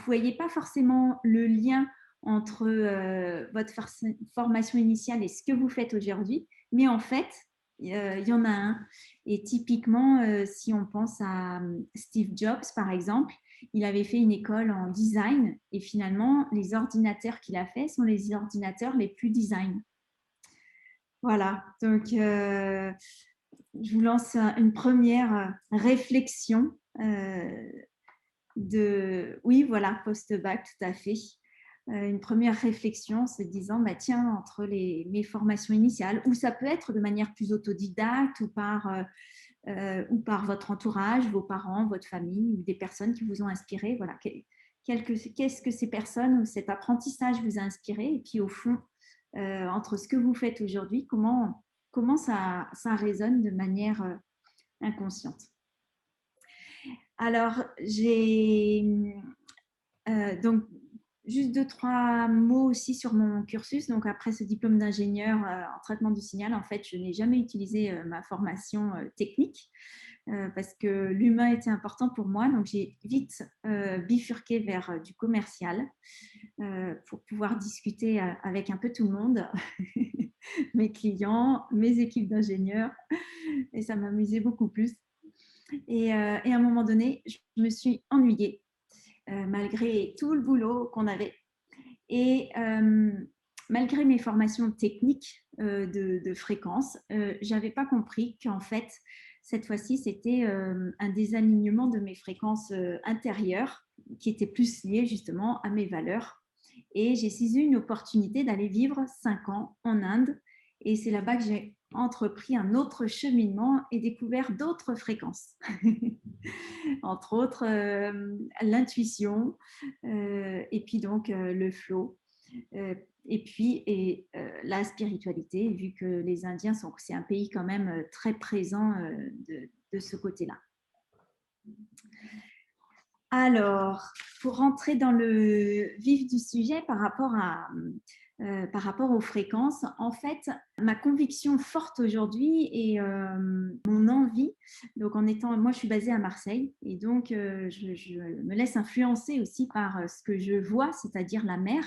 voyez pas forcément le lien entre votre formation initiale et ce que vous faites aujourd'hui, mais en fait, il y en a un. Et typiquement, si on pense à Steve Jobs, par exemple, il avait fait une école en design et finalement, les ordinateurs qu'il a fait sont les ordinateurs les plus design. Voilà, donc je vous lance une première réflexion oui, voilà, post-bac, tout à fait. Une première réflexion, se disant, bah, tiens, entre mes formations initiales, ou ça peut être de manière plus autodidacte ou par votre entourage, vos parents, votre famille, ou des personnes qui vous ont inspiré. Voilà, qu'est-ce que ces personnes ou cet apprentissage vous a inspiré? Et puis au fond, entre ce que vous faites aujourd'hui, comment ça résonne de manière inconsciente. Alors, donc juste 2-3 mots aussi sur mon cursus. Donc après ce diplôme d'ingénieur en traitement du signal, en fait, je n'ai jamais utilisé ma formation technique parce que l'humain était important pour moi. Donc j'ai vite bifurqué vers du commercial pour pouvoir discuter avec un peu tout le monde, mes clients, mes équipes d'ingénieurs, et ça m'amusait beaucoup plus. Et à un moment donné, je me suis ennuyée malgré tout le boulot qu'on avait. Et malgré mes formations techniques de fréquence, je n'avais pas compris qu'en fait, cette fois-ci, c'était un désalignement de mes fréquences intérieures qui était plus lié justement à mes valeurs. Et j'ai saisi une opportunité d'aller vivre 5 ans en Inde. Et c'est là-bas que j'ai entrepris un autre cheminement et découvert d'autres fréquences. Entre autres, l'intuition et puis donc le flow. Et puis la spiritualité, vu que les Indiens c'est un pays quand même très présent de ce côté-là. Alors, pour rentrer dans le vif du sujet par rapport aux fréquences, en fait, ma conviction forte aujourd'hui et mon envie, donc moi je suis basée à Marseille et donc je me laisse influencer aussi par ce que je vois, c'est-à-dire la mer.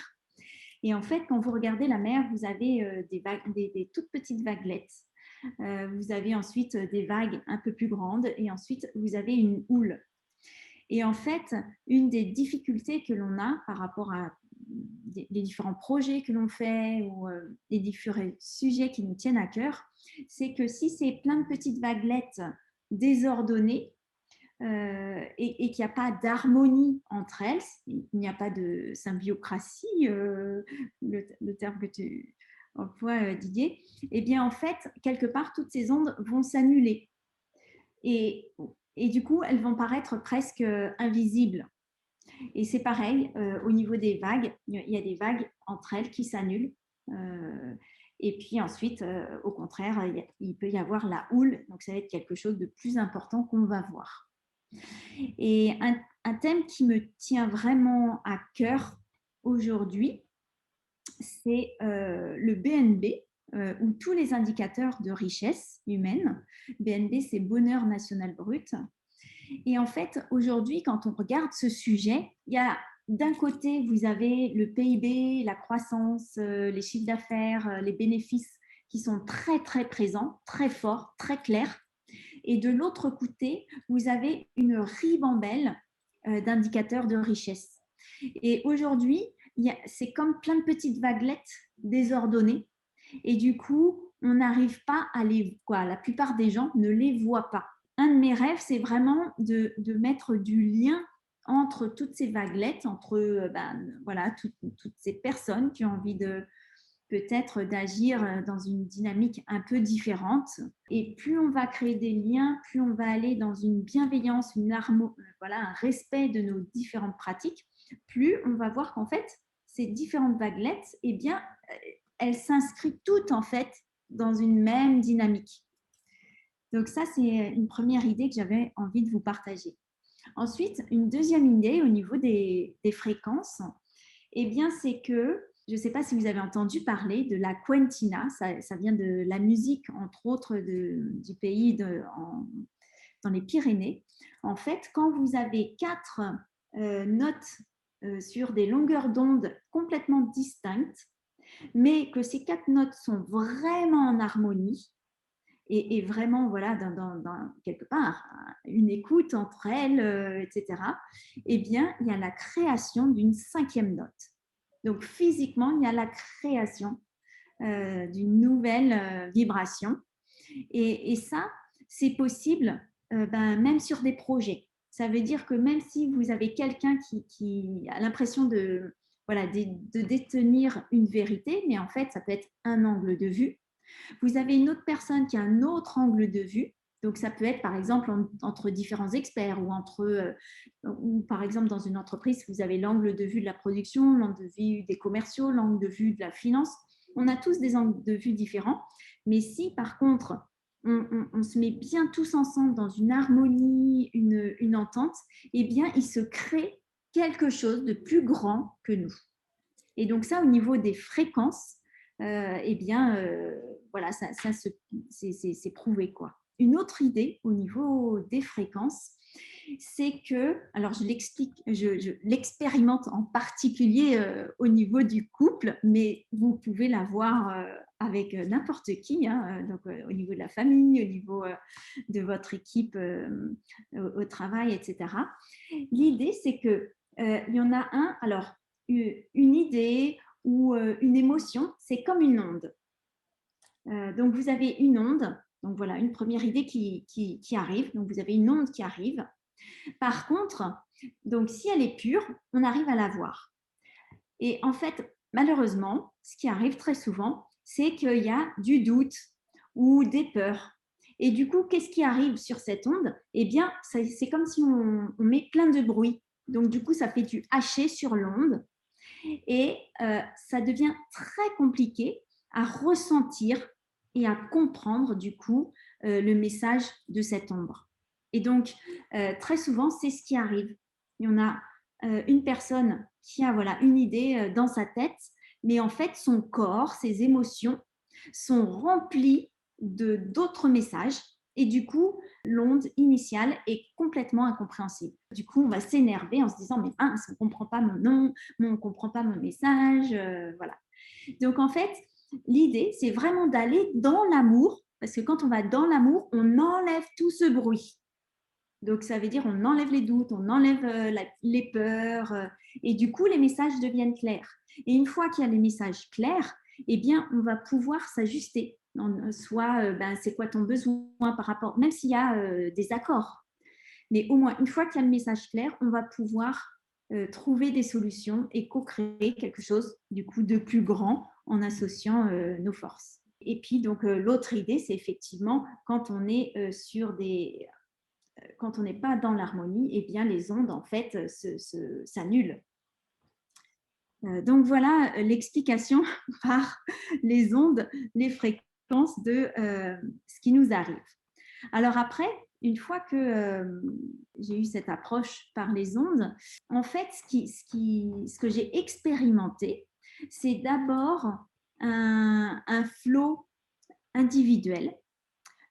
Et en fait, quand vous regardez la mer, vous avez des toutes petites vaguelettes. Vous avez ensuite des vagues un peu plus grandes et ensuite vous avez une houle. Et en fait, une des difficultés que l'on a par rapport à les différents projets que l'on fait ou les différents sujets qui nous tiennent à cœur, c'est que si c'est plein de petites vaguelettes désordonnées et qu'il n'y a pas d'harmonie entre elles, il n'y a pas de symbiocratie, le terme que tu emploies, Didier, eh bien en fait, quelque part, toutes ces ondes vont s'annuler. Et du coup, elles vont paraître presque invisibles. Et c'est pareil, au niveau des vagues, il y a des vagues entre elles qui s'annulent. Et puis ensuite, au contraire, il peut y avoir la houle, donc ça va être quelque chose de plus important qu'on va voir. Et un thème qui me tient vraiment à cœur aujourd'hui, c'est le BNB, ou tous les indicateurs de richesse humaine. BNB, c'est bonheur national brut. Et en fait, aujourd'hui, quand on regarde ce sujet, il y a d'un côté, vous avez le PIB, la croissance, les chiffres d'affaires, les bénéfices qui sont très, très présents, très forts, très clairs. Et de l'autre côté, vous avez une ribambelle d'indicateurs de richesse. Et aujourd'hui, c'est comme plein de petites vaguelettes désordonnées. Et du coup, on n'arrive pas à les voir. La plupart des gens ne les voient pas. Un de mes rêves, c'est vraiment de mettre du lien entre toutes ces vaguelettes, entre voilà, toutes ces personnes qui ont envie peut-être d'agir dans une dynamique un peu différente. Et plus on va créer des liens, plus on va aller dans une bienveillance, voilà, un respect de nos différentes pratiques, plus on va voir qu'en fait, ces différentes vaguelettes, eh bien, elles s'inscrivent toutes en fait dans une même dynamique. Donc ça, c'est une première idée que j'avais envie de vous partager. Ensuite, une deuxième idée au niveau des fréquences, eh bien, c'est que, je ne sais pas si vous avez entendu parler de la Quentina, ça vient de la musique, entre autres, du pays dans les Pyrénées. En fait, quand vous avez 4 notes sur des longueurs d'onde complètement distinctes, mais que ces 4 notes sont vraiment en harmonie et vraiment, voilà, quelque part, une écoute entre elles, etc., eh bien, il y a la création d'une 5e note. Donc, physiquement, il y a la création d'une nouvelle vibration. Et ça, c'est possible même sur des projets. Ça veut dire que même si vous avez quelqu'un qui a l'impression voilà, de détenir une vérité, mais en fait, ça peut être un angle de vue. Vous avez une autre personne qui a un autre angle de vue. Donc, ça peut être, par exemple, entre différents experts ou par exemple, dans une entreprise, vous avez l'angle de vue de la production, l'angle de vue des commerciaux, l'angle de vue de la finance. On a tous des angles de vue différents. Mais si, par contre, on se met bien tous ensemble dans une harmonie, une entente, eh bien, il se crée quelque chose de plus grand que nous. Et donc ça, au niveau des fréquences, eh bien, voilà, c'est prouvé, quoi. Une autre idée au niveau des fréquences, c'est que, alors je l'explique, je l'expérimente en particulier au niveau du couple, mais vous pouvez l'avoir avec n'importe qui, hein, donc au niveau de la famille, au niveau de votre équipe au travail, etc. L'idée, c'est que il y en a un, alors une idée ou une émotion, c'est comme une onde. Donc, vous avez une onde, donc voilà, une première idée qui arrive. Donc, vous avez une onde qui arrive. Par contre, donc, si elle est pure, on arrive à la voir. Et en fait, malheureusement, ce qui arrive très souvent, c'est qu'il y a du doute ou des peurs. Et du coup, qu'est-ce qui arrive sur cette onde? Eh bien, c'est comme si on met plein de bruit. Donc, du coup, ça fait du haché sur l'onde et ça devient très compliqué à ressentir et à comprendre du coup le message de cette ombre. Et donc, très souvent, c'est ce qui arrive. Il y en a une personne qui a voilà, une idée dans sa tête, mais en fait, son corps, ses émotions sont remplis de d'autres messages et du coup, l'onde initiale est complètement incompréhensible. Du coup, on va s'énerver en se disant mais on ne comprend pas mon nom, on ne comprend pas mon message, voilà. Donc en fait, l'idée, c'est vraiment d'aller dans l'amour, parce que quand on va dans l'amour, on enlève tout ce bruit. Donc ça veut dire on enlève les doutes, on enlève les peurs, et du coup les messages deviennent clairs. Et une fois qu'il y a les messages clairs, eh bien on va pouvoir s'ajuster. Soit c'est quoi ton besoin par rapport, même s'il y a des accords. Mais au moins une fois qu'il y a le message clair, on va pouvoir trouver des solutions et co-créer quelque chose du coup de plus grand en associant nos forces. Et puis donc l'autre idée, c'est effectivement quand on est quand on n'est pas dans l'harmonie, eh bien les ondes en fait s'annulent. Donc voilà l'explication par les ondes, les fréquences de ce qui nous arrive. Alors après, une fois que j'ai eu cette approche par les ondes, en fait, ce que j'ai expérimenté, c'est d'abord un flow individuel.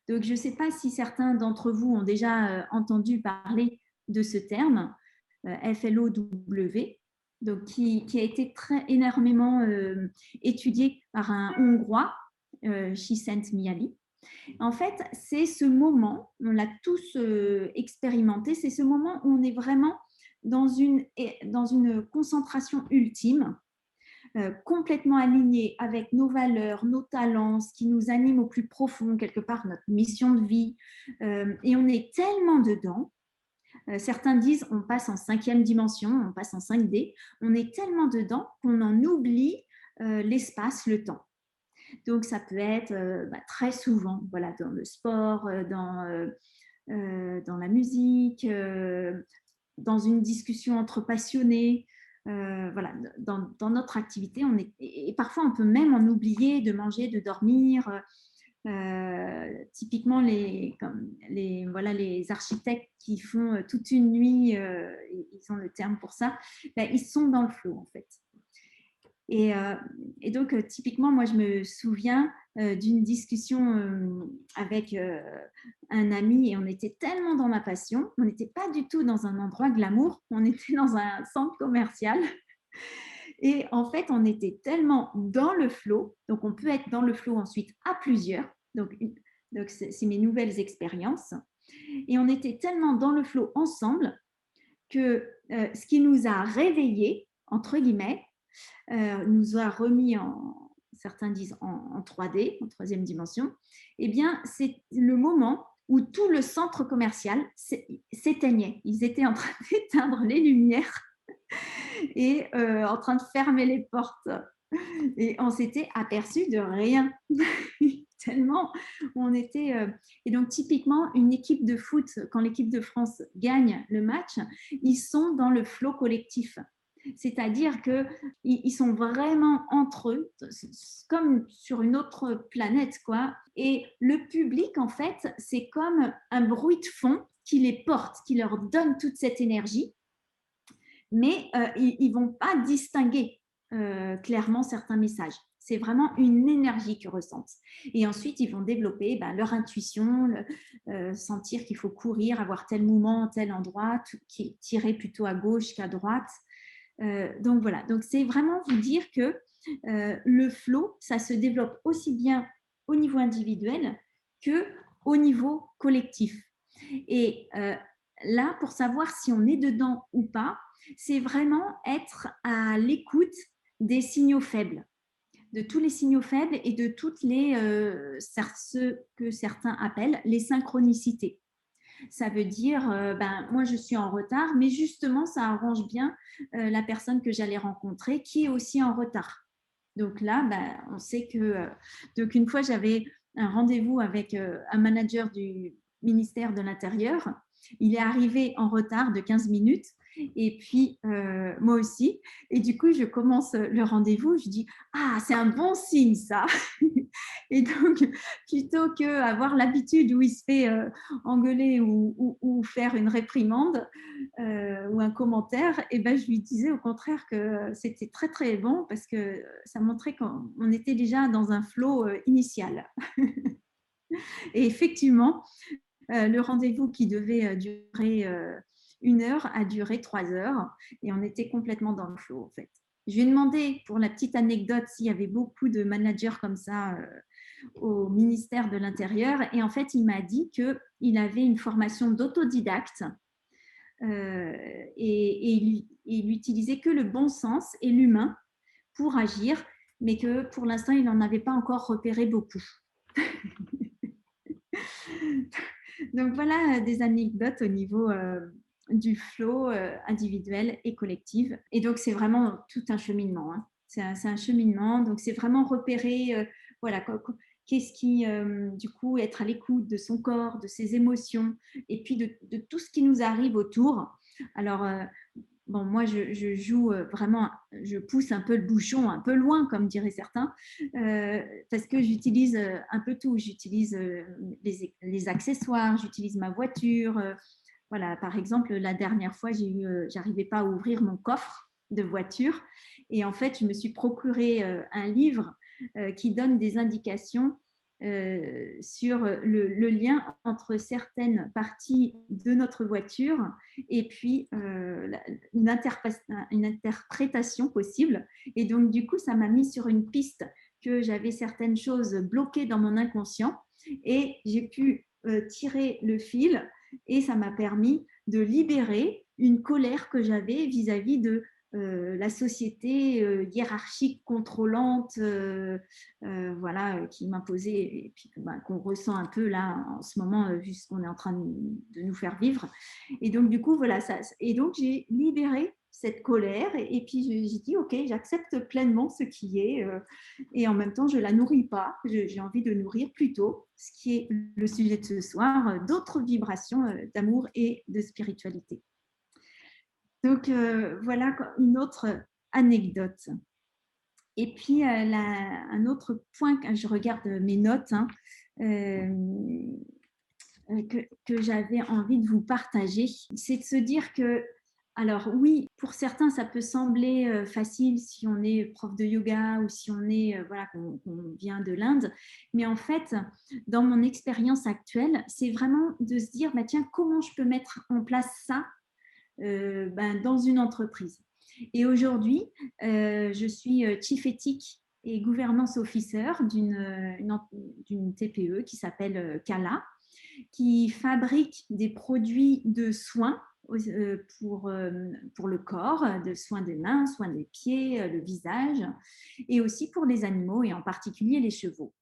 Donc, je ne sais pas si certains d'entre vous ont déjà entendu parler de ce terme, FLOW, donc qui a été énormément étudié par un Hongrois, Csikszent Mihalyi. En fait, c'est ce moment, on l'a tous expérimenté, c'est ce moment où on est vraiment dans une concentration ultime, complètement aligné avec nos valeurs, nos talents, ce qui nous anime au plus profond, quelque part notre mission de vie. Et on est tellement dedans. Certains disent on passe en 5e dimension, on passe en 5D. On est tellement dedans qu'on en oublie l'espace, le temps. Donc, ça peut être très souvent voilà, dans le sport, dans la musique, dans une discussion entre passionnés. Voilà, dans notre activité, et parfois on peut même en oublier de manger, de dormir. Typiquement, voilà, les architectes qui font toute une nuit, ils ont le terme pour ça, ils sont dans le flow en fait. Et donc, typiquement, moi, je me souviens d'une discussion avec un ami et on était tellement dans ma passion. On n'était pas du tout dans un endroit glamour, on était dans un centre commercial. Et en fait, on était tellement dans le flow, donc on peut être dans le flow ensuite à plusieurs. Donc c'est mes nouvelles expériences. Et on était tellement dans le flow ensemble que ce qui nous a réveillés, entre guillemets, nous a remis certains disent en 3D, en troisième dimension, eh bien, c'est le moment où tout le centre commercial s'éteignait. Ils étaient en train d'éteindre les lumières et en train de fermer les portes. Et on s'était aperçu de rien. Tellement on était. Et donc, typiquement, une équipe de foot, quand l'équipe de France gagne le match, ils sont dans le flot collectif. C'est-à-dire qu'ils sont vraiment entre eux, comme sur une autre planète, quoi. Et le public, en fait, c'est comme un bruit de fond qui les porte, qui leur donne toute cette énergie, mais ils ne vont pas distinguer clairement certains messages. C'est vraiment une énergie qu'ils ressentent. Et ensuite, ils vont développer leur intuition, sentir qu'il faut courir, avoir tel mouvement, tel endroit, tirer plutôt à gauche qu'à droite. Donc voilà, donc c'est vraiment vous dire que le flow, ça se développe aussi bien au niveau individuel que au niveau collectif. Et là, pour savoir si on est dedans ou pas, c'est vraiment être à l'écoute des signaux faibles, de tous les signaux faibles et de toutes ce que certains appellent les synchronicités. Ça veut dire, moi je suis en retard, mais justement ça arrange bien la personne que j'allais rencontrer qui est aussi en retard. Donc là, on sait que… donc une fois, j'avais un rendez-vous avec un manager du ministère de l'Intérieur. Il est arrivé en retard de 15 minutes et puis moi aussi. Et du coup, je commence le rendez-vous. Je dis, ah, c'est un bon signe ça. Et donc, plutôt qu'avoir l'habitude où il se fait engueuler ou faire une réprimande ou un commentaire, et je lui disais au contraire que c'était très très bon parce que ça montrait qu'on était déjà dans un flow initial. Et effectivement, le rendez-vous qui devait durer 1 heure a duré 3 heures et on était complètement dans le flow en fait. Je lui ai demandé, pour la petite anecdote, s'il y avait beaucoup de managers comme ça au ministère de l'Intérieur. Et en fait, il m'a dit qu'il avait une formation d'autodidacte et il n'utilisait que le bon sens et l'humain pour agir, mais que pour l'instant, il n'en avait pas encore repéré beaucoup. Donc voilà des anecdotes au niveau du flow individuel et collectif. Et donc, c'est vraiment tout un cheminement. Hein. C'est un cheminement. Donc, c'est vraiment repérer, voilà, qu'est-ce qui, du coup, être à l'écoute de son corps, de ses émotions, et puis de tout ce qui nous arrive autour. Alors, bon, moi, je joue vraiment, je pousse un peu le bouchon un peu loin, comme diraient certains, parce que j'utilise un peu tout. J'utilise les accessoires, j'utilise ma voiture. Voilà, par exemple, la dernière fois, j'arrivais pas à ouvrir mon coffre de voiture. Et en fait, je me suis procuré un livre qui donne des indications sur le lien entre certaines parties de notre voiture et puis une interprétation possible. Et donc, du coup, ça m'a mis sur une piste que j'avais certaines choses bloquées dans mon inconscient et j'ai pu tirer le fil et ça m'a permis de libérer une colère que j'avais vis-à-vis de la société hiérarchique, contrôlante, voilà, qui m'imposait et puis qu'on ressent un peu là en ce moment, vu ce qu'on est en train de nous faire vivre. Et donc, du coup, voilà, et donc j'ai libéré cette colère et puis j'ai dit, OK, j'accepte pleinement ce qui est et en même temps, je ne la nourris pas. J'ai envie de nourrir plutôt ce qui est le sujet de ce soir, d'autres vibrations d'amour et de spiritualité. Donc, voilà une autre anecdote. Et puis, un autre point, quand je regarde mes notes, hein, que j'avais envie de vous partager, c'est de se dire que Alors oui, pour certains, ça peut sembler facile si on est prof de yoga ou si on est, voilà, qu'on vient de l'Inde. Mais en fait, dans mon expérience actuelle, c'est vraiment de se dire, bah, tiens, comment je peux mettre en place ça dans une entreprise. Et aujourd'hui, je suis Chief Ethics et Governance Officer d'une TPE qui s'appelle Kala, qui fabrique des produits de soins pour le corps, de soins des mains, soins des pieds, le visage, et aussi pour les animaux, et en particulier les chevaux.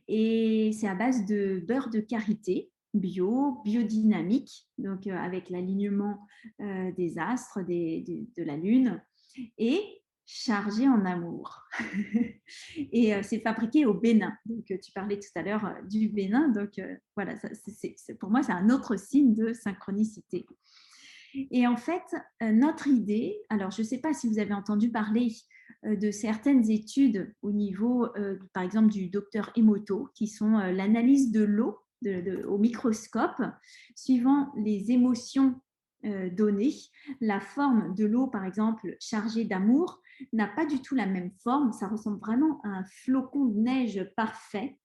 Et c'est à base de beurre de karité bio, biodynamique, donc avec l'alignement des astres, de la Lune, et chargé en amour. Et c'est fabriqué au Bénin. Donc, tu parlais tout à l'heure du Bénin. Donc, voilà, pour moi, c'est un autre signe de synchronicité. Et en fait, notre idée, alors je ne sais pas si vous avez entendu parler de certaines études au niveau, par exemple, du docteur Emoto, qui sont l'analyse de l'eau au microscope, suivant les émotions données. La forme de l'eau, par exemple, chargée d'amour, n'a pas du tout la même forme. Ça ressemble vraiment à un flocon de neige parfait,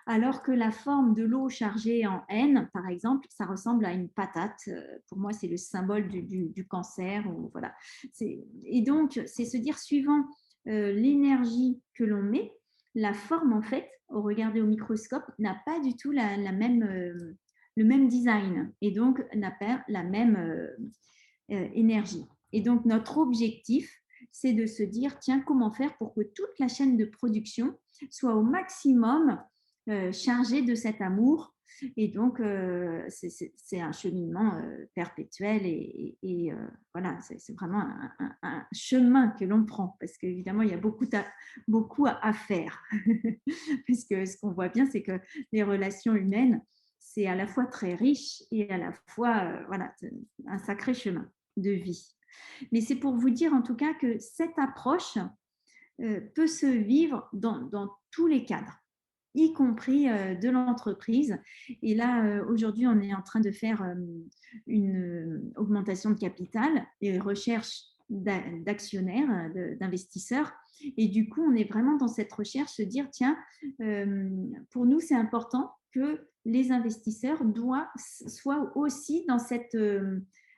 alors que la forme de l'eau chargée en haine, par exemple, ça ressemble à une patate. Pour moi, c'est le symbole du cancer. Voilà. Et donc, c'est se dire, suivant l'énergie que l'on met, la forme, en fait, au regarder au microscope, n'a pas du tout le même design et donc n'a pas la même énergie. Et donc, notre objectif, c'est de se dire, tiens, comment faire pour que toute la chaîne de production soit au maximum chargée de cet amour. Et donc, c'est un cheminement perpétuel et voilà, c'est vraiment un chemin que l'on prend parce qu'évidemment, il y a beaucoup à faire. Parce que ce qu'on voit bien, c'est que les relations humaines, c'est à la fois très riche et à la fois voilà, un sacré chemin de vie. Mais c'est pour vous dire en tout cas que cette approche peut se vivre dans tous les cadres, y compris de l'entreprise. Et là, aujourd'hui, on est en train de faire une augmentation de capital et recherche d'actionnaires, d'investisseurs. Et du coup, on est vraiment dans cette recherche, se dire, tiens, pour nous, c'est important que les investisseurs soient aussi dans cette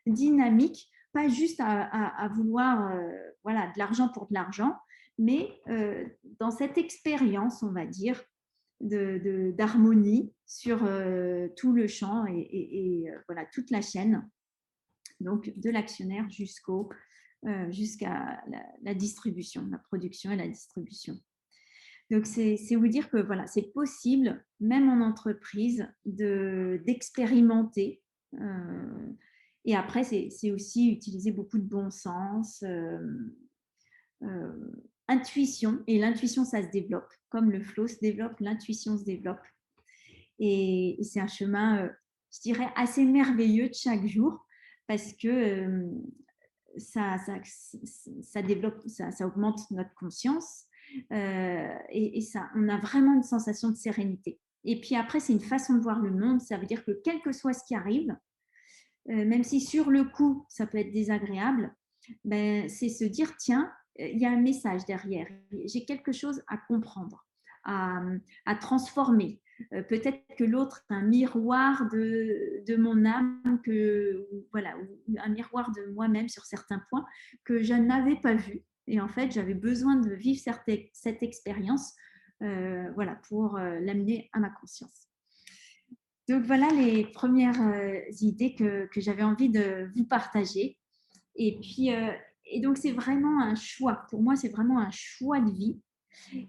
dynamique, pas juste à vouloir voilà, de l'argent pour de l'argent, mais dans cette expérience, on va dire, d'harmonie sur tout le champ et voilà, toute la chaîne, donc de l'actionnaire jusqu'à la distribution, la production et la distribution. Donc, c'est vous dire que voilà, c'est possible, même en entreprise, d'expérimenter. Et après, c'est aussi utiliser beaucoup de bon sens, intuition. Et l'intuition, ça se développe. Comme le flow se développe, l'intuition se développe. Et c'est un chemin, je dirais, assez merveilleux de chaque jour parce que ça développe, ça augmente notre conscience et ça, on a vraiment une sensation de sérénité. Et puis après, c'est une façon de voir le monde. Ça veut dire que quel que soit ce qui arrive, même si sur le coup, ça peut être désagréable, ben, c'est se dire, tiens, il y a un message derrière. J'ai quelque chose à comprendre, à transformer. Peut-être que l'autre est un miroir de mon âme, voilà, ou un miroir de moi-même sur certains points que je n'avais pas vu. Et en fait, j'avais besoin de vivre cette expérience voilà, pour l'amener à ma conscience. Donc voilà les premières idées que j'avais envie de vous partager. Et puis, et donc c'est vraiment un choix. Pour moi, c'est vraiment un choix de vie.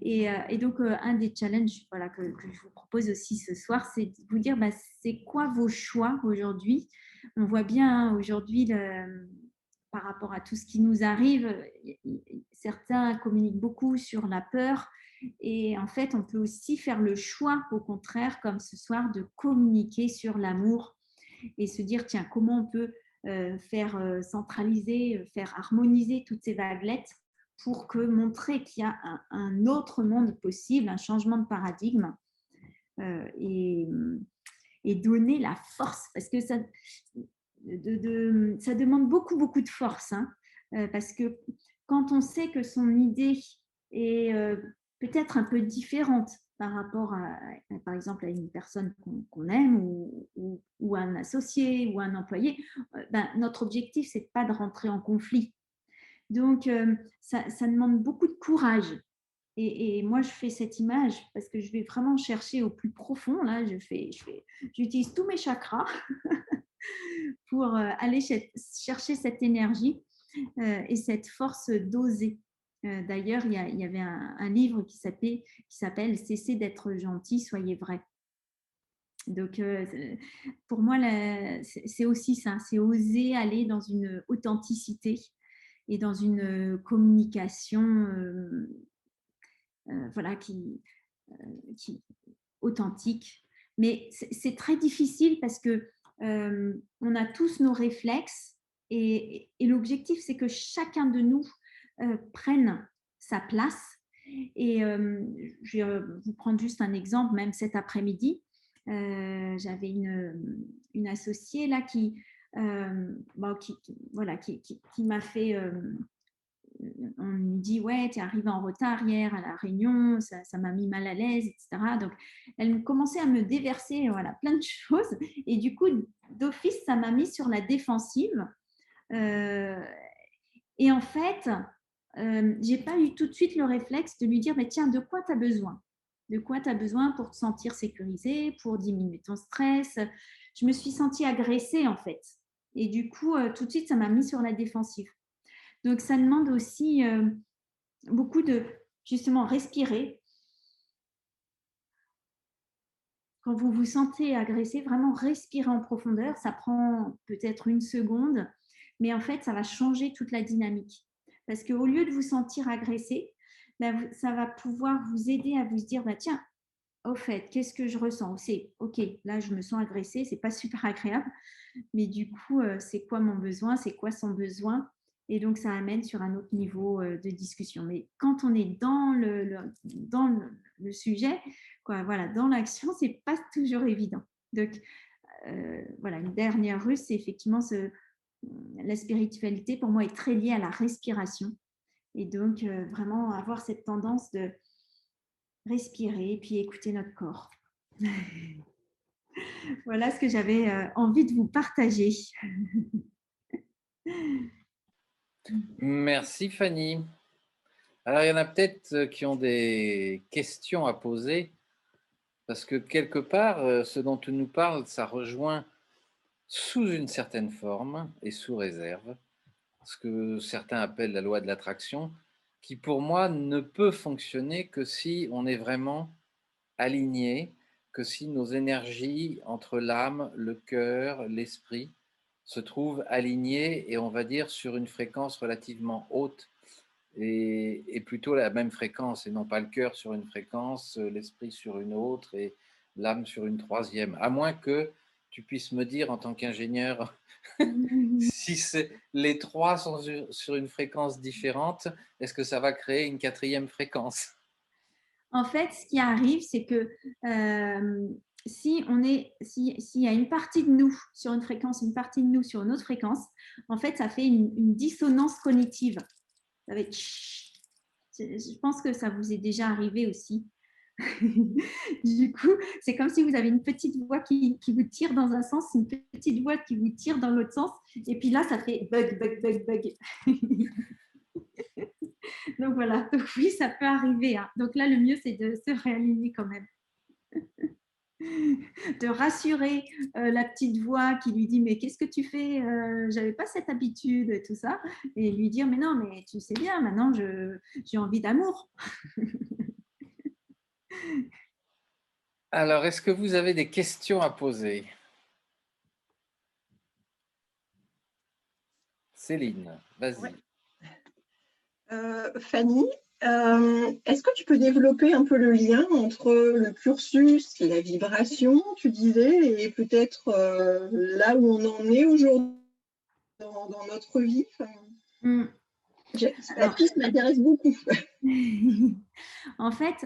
Et donc, un des challenges voilà, que je vous propose aussi ce soir, c'est de vous dire, bah, c'est quoi vos choix aujourd'hui. On voit bien hein, aujourd'hui, par rapport à tout ce qui nous arrive, certains communiquent beaucoup sur la peur. Et en fait, on peut aussi faire le choix, au contraire, comme ce soir, de communiquer sur l'amour et se dire, tiens, comment on peut faire centraliser, faire harmoniser toutes ces vaguelettes pour montrer qu'il y a un autre monde possible, un changement de paradigme euh, et, et donner la force. Parce que ça, ça demande beaucoup, beaucoup de force, hein, parce que quand on sait que son idée est peut-être un peu différente par rapport par exemple, à une personne qu'on aime ou un associé ou un employé, ben, notre objectif, c'est pas de rentrer en conflit. Donc, ça demande beaucoup de courage. Et moi, je fais cette image parce que je vais vraiment chercher au plus profond. Là, j'utilise tous mes chakras pour aller chercher cette énergie et cette force d'oser. D'ailleurs, il y avait un livre qui s'appelle Cessez d'être gentil, soyez vrai. Donc, pour moi, c'est aussi ça, c'est oser aller dans une authenticité et dans une communication voilà, qui authentique. Mais c'est très difficile parce que on a tous nos réflexes et l'objectif, c'est que chacun de nous prenne sa place. Et je vais vous prendre juste un exemple, même cet après-midi, j'avais une associée là bon, voilà, qui m'a fait on me dit ouais, tu es arrivé en retard hier à la réunion, ça m'a mis mal à l'aise, etc. Donc, elle commençait à me déverser voilà, plein de choses. Et du coup, d'office, ça m'a mis sur la défensive. Euh, et en fait, j'ai pas eu tout de suite le réflexe de lui dire, mais tiens, de quoi tu as besoin? De quoi tu as besoin pour te sentir sécurisé, pour diminuer ton stress? Je me suis sentie agressée, en fait. Et du coup, tout de suite, ça m'a mis sur la défensive. Donc, ça demande aussi beaucoup de, justement, respirer. Quand vous vous sentez agressé, vraiment respirer en profondeur. Ça prend peut-être une seconde, mais en fait, ça va changer toute la dynamique. Parce qu'au lieu de vous sentir agressé, ben, ça va pouvoir vous aider à vous dire, bah, tiens, au fait, qu'est-ce que je ressens? C'est, OK, là, je me sens agressée, c'est pas super agréable, mais du coup, c'est quoi mon besoin? C'est quoi son besoin? Et donc, ça amène sur un autre niveau de discussion. Mais quand on est dans le sujet, quoi, voilà, dans l'action, c'est pas toujours évident. Donc, voilà, une dernière ruse, c'est effectivement la spiritualité, pour moi, est très liée à la respiration. Et donc, vraiment avoir cette tendance de respirer et puis écouter notre corps. Voilà ce que j'avais envie de vous partager. Merci Fanny. Alors il y en a peut-être qui ont des questions à poser, parce que quelque part, ce dont tu nous parles, ça rejoint sous une certaine forme et sous réserve ce que certains appellent la loi de l'attraction, qui pour moi ne peut fonctionner que si on est vraiment aligné, que si nos énergies entre l'âme, le cœur, l'esprit se trouvent alignées et on va dire sur une fréquence relativement haute et plutôt la même fréquence et non pas le cœur sur une fréquence, l'esprit sur une autre et l'âme sur une troisième. À moins que tu puisses me dire en tant qu'ingénieur si les trois sont sur une fréquence différente, est-ce que ça va créer une quatrième fréquence? En fait, ce qui arrive, c'est que s'il y a une partie de nous sur une fréquence, une partie de nous sur une autre fréquence, en fait, ça fait une dissonance cognitive. Ça va être je pense que ça vous est déjà arrivé aussi. Du coup, c'est comme si vous avez une petite voix qui vous tire dans un sens, une petite voix qui vous tire dans l'autre sens, et puis là, ça fait bug, bug, bug, bug. Donc voilà, donc oui, ça peut arriver, hein. Donc là, le mieux, c'est de se réaligner quand même. De rassurer la petite voix qui lui dit mais qu'est-ce que tu fais, j'avais pas cette habitude et tout ça, et lui dire mais non, mais tu sais bien, maintenant j'ai envie d'amour. Alors, est-ce que vous avez des questions à poser? Céline, Ouais. vas-y. Fanny, est-ce que tu peux développer un peu le lien entre le cursus et la vibration, tu disais, et peut-être là où on en est aujourd'hui dans notre vie? Mm. La piste m'intéresse beaucoup. En fait,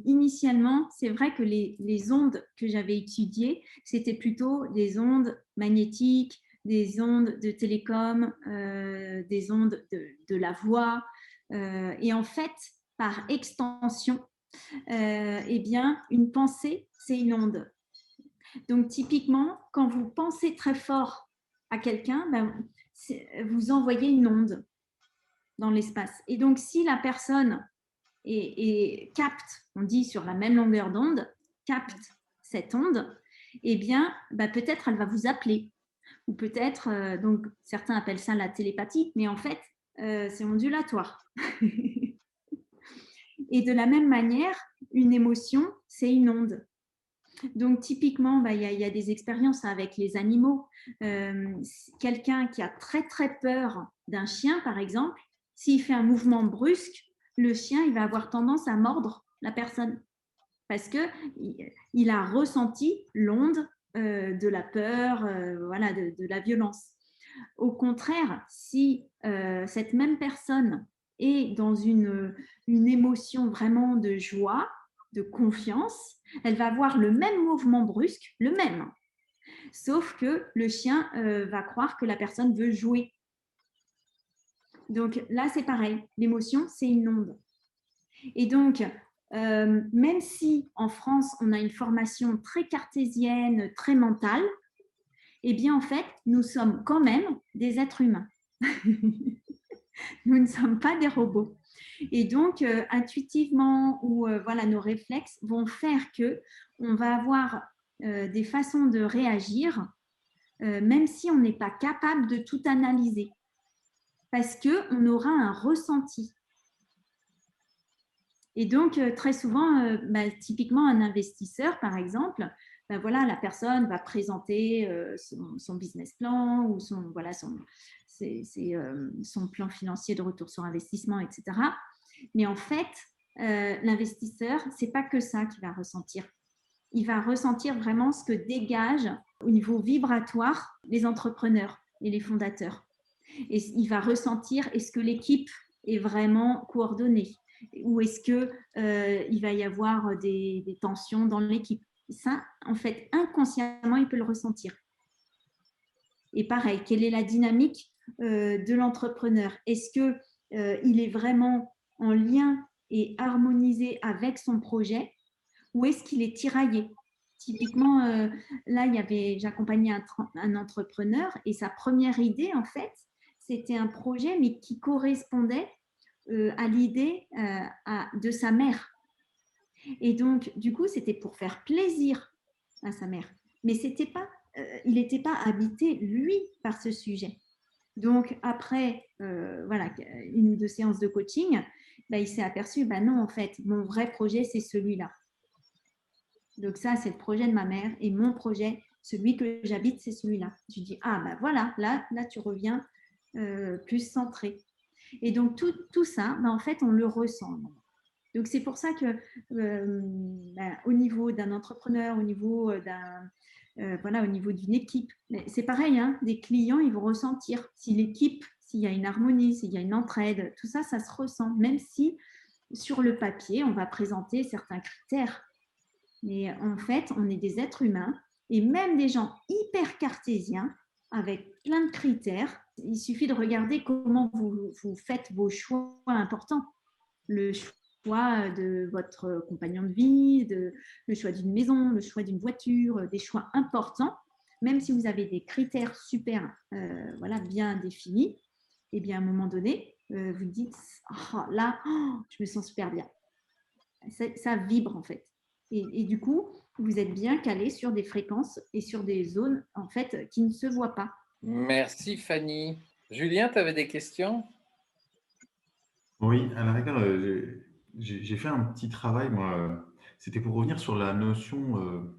initialement, c'est vrai que les ondes que j'avais étudiées, c'était plutôt des ondes magnétiques, des ondes de télécom, des ondes de la voix. Et en fait, par extension, eh bien, une pensée, c'est une onde. Donc, typiquement, quand vous pensez très fort à quelqu'un, ben, vous envoyez une onde dans l'espace. Et donc, si la personne capte, on dit sur la même longueur d'onde, capte cette onde, eh bien, peut-être elle va vous appeler. Ou peut-être, donc certains appellent ça la télépathie, mais en fait, c'est ondulatoire. Et de la même manière, une émotion, c'est une onde. Donc, typiquement, il y a des expériences avec les animaux. Quelqu'un qui a très, très peur d'un chien, par exemple, s'il fait un mouvement brusque, le chien, il va avoir tendance à mordre la personne parce qu'il a ressenti l'onde de la peur, voilà, de la violence. Au contraire, si cette même personne est dans une émotion vraiment de joie, de confiance, elle va avoir le même mouvement brusque, le même, sauf que le chien va croire que la personne veut jouer. Donc là, c'est pareil, l'émotion, c'est une onde. Et donc, même si en France, on a une formation très cartésienne, très mentale, eh bien, en fait, nous sommes quand même des êtres humains. Nous ne sommes pas des robots. Et donc, intuitivement, ou voilà, nos réflexes vont faire que on va avoir des façons de réagir, même si on n'est pas capable de tout analyser, parce qu'on aura un ressenti. Et donc, très souvent, typiquement, un investisseur, par exemple, voilà, la personne va présenter son business plan ou son plan financier de retour sur investissement, etc. Mais en fait, l'investisseur, ce n'est pas que ça qu'il va ressentir. Il va ressentir vraiment ce que dégagent au niveau vibratoire les entrepreneurs et les fondateurs. Et il va ressentir, est-ce que l'équipe est vraiment coordonnée, ou est-ce qu'il va y avoir des tensions dans l'équipe. Ça, en fait, inconsciemment, il peut le ressentir. Et pareil, quelle est la dynamique de l'entrepreneur? Est-ce qu'il est vraiment en lien et harmonisé avec son projet, ou est-ce qu'il est tiraillé? Typiquement, là, j'accompagnais un entrepreneur et sa première idée, en fait, c'était un projet, mais qui correspondait à l'idée de sa mère. Et donc, du coup, c'était pour faire plaisir à sa mère. Mais il n'était pas habité, lui, par ce sujet. Donc, après voilà, une ou deux séances de coaching, il s'est aperçu, non, en fait, mon vrai projet, c'est celui-là. Donc, ça, c'est le projet de ma mère. Et mon projet, celui que j'habite, c'est celui-là. Je dis, voilà, là, tu reviens plus centré. Et donc, tout ça, en fait, on le ressent. Donc, c'est pour ça que au niveau d'un entrepreneur, au niveau au niveau d'une équipe, c'est pareil, hein, des clients, ils vont ressentir si l'équipe, s'il y a une harmonie, s'il y a une entraide, tout ça, ça se ressent, même si sur le papier, on va présenter certains critères. Mais en fait, on est des êtres humains et même des gens hyper cartésiens avec plein de critères. Il suffit de regarder comment vous faites vos choix importants. Le choix de votre compagnon de vie, le choix d'une maison, le choix d'une voiture, des choix importants. Même si vous avez des critères super bien définis, et bien à un moment donné, vous dites là, je me sens super bien. Ça vibre en fait. Et du coup, vous êtes bien calé sur des fréquences et sur des zones en fait qui ne se voient pas. Merci Fanny. Julien, tu avais des questions? Oui, à la rigueur, j'ai fait un petit travail, moi. C'était pour revenir sur la notion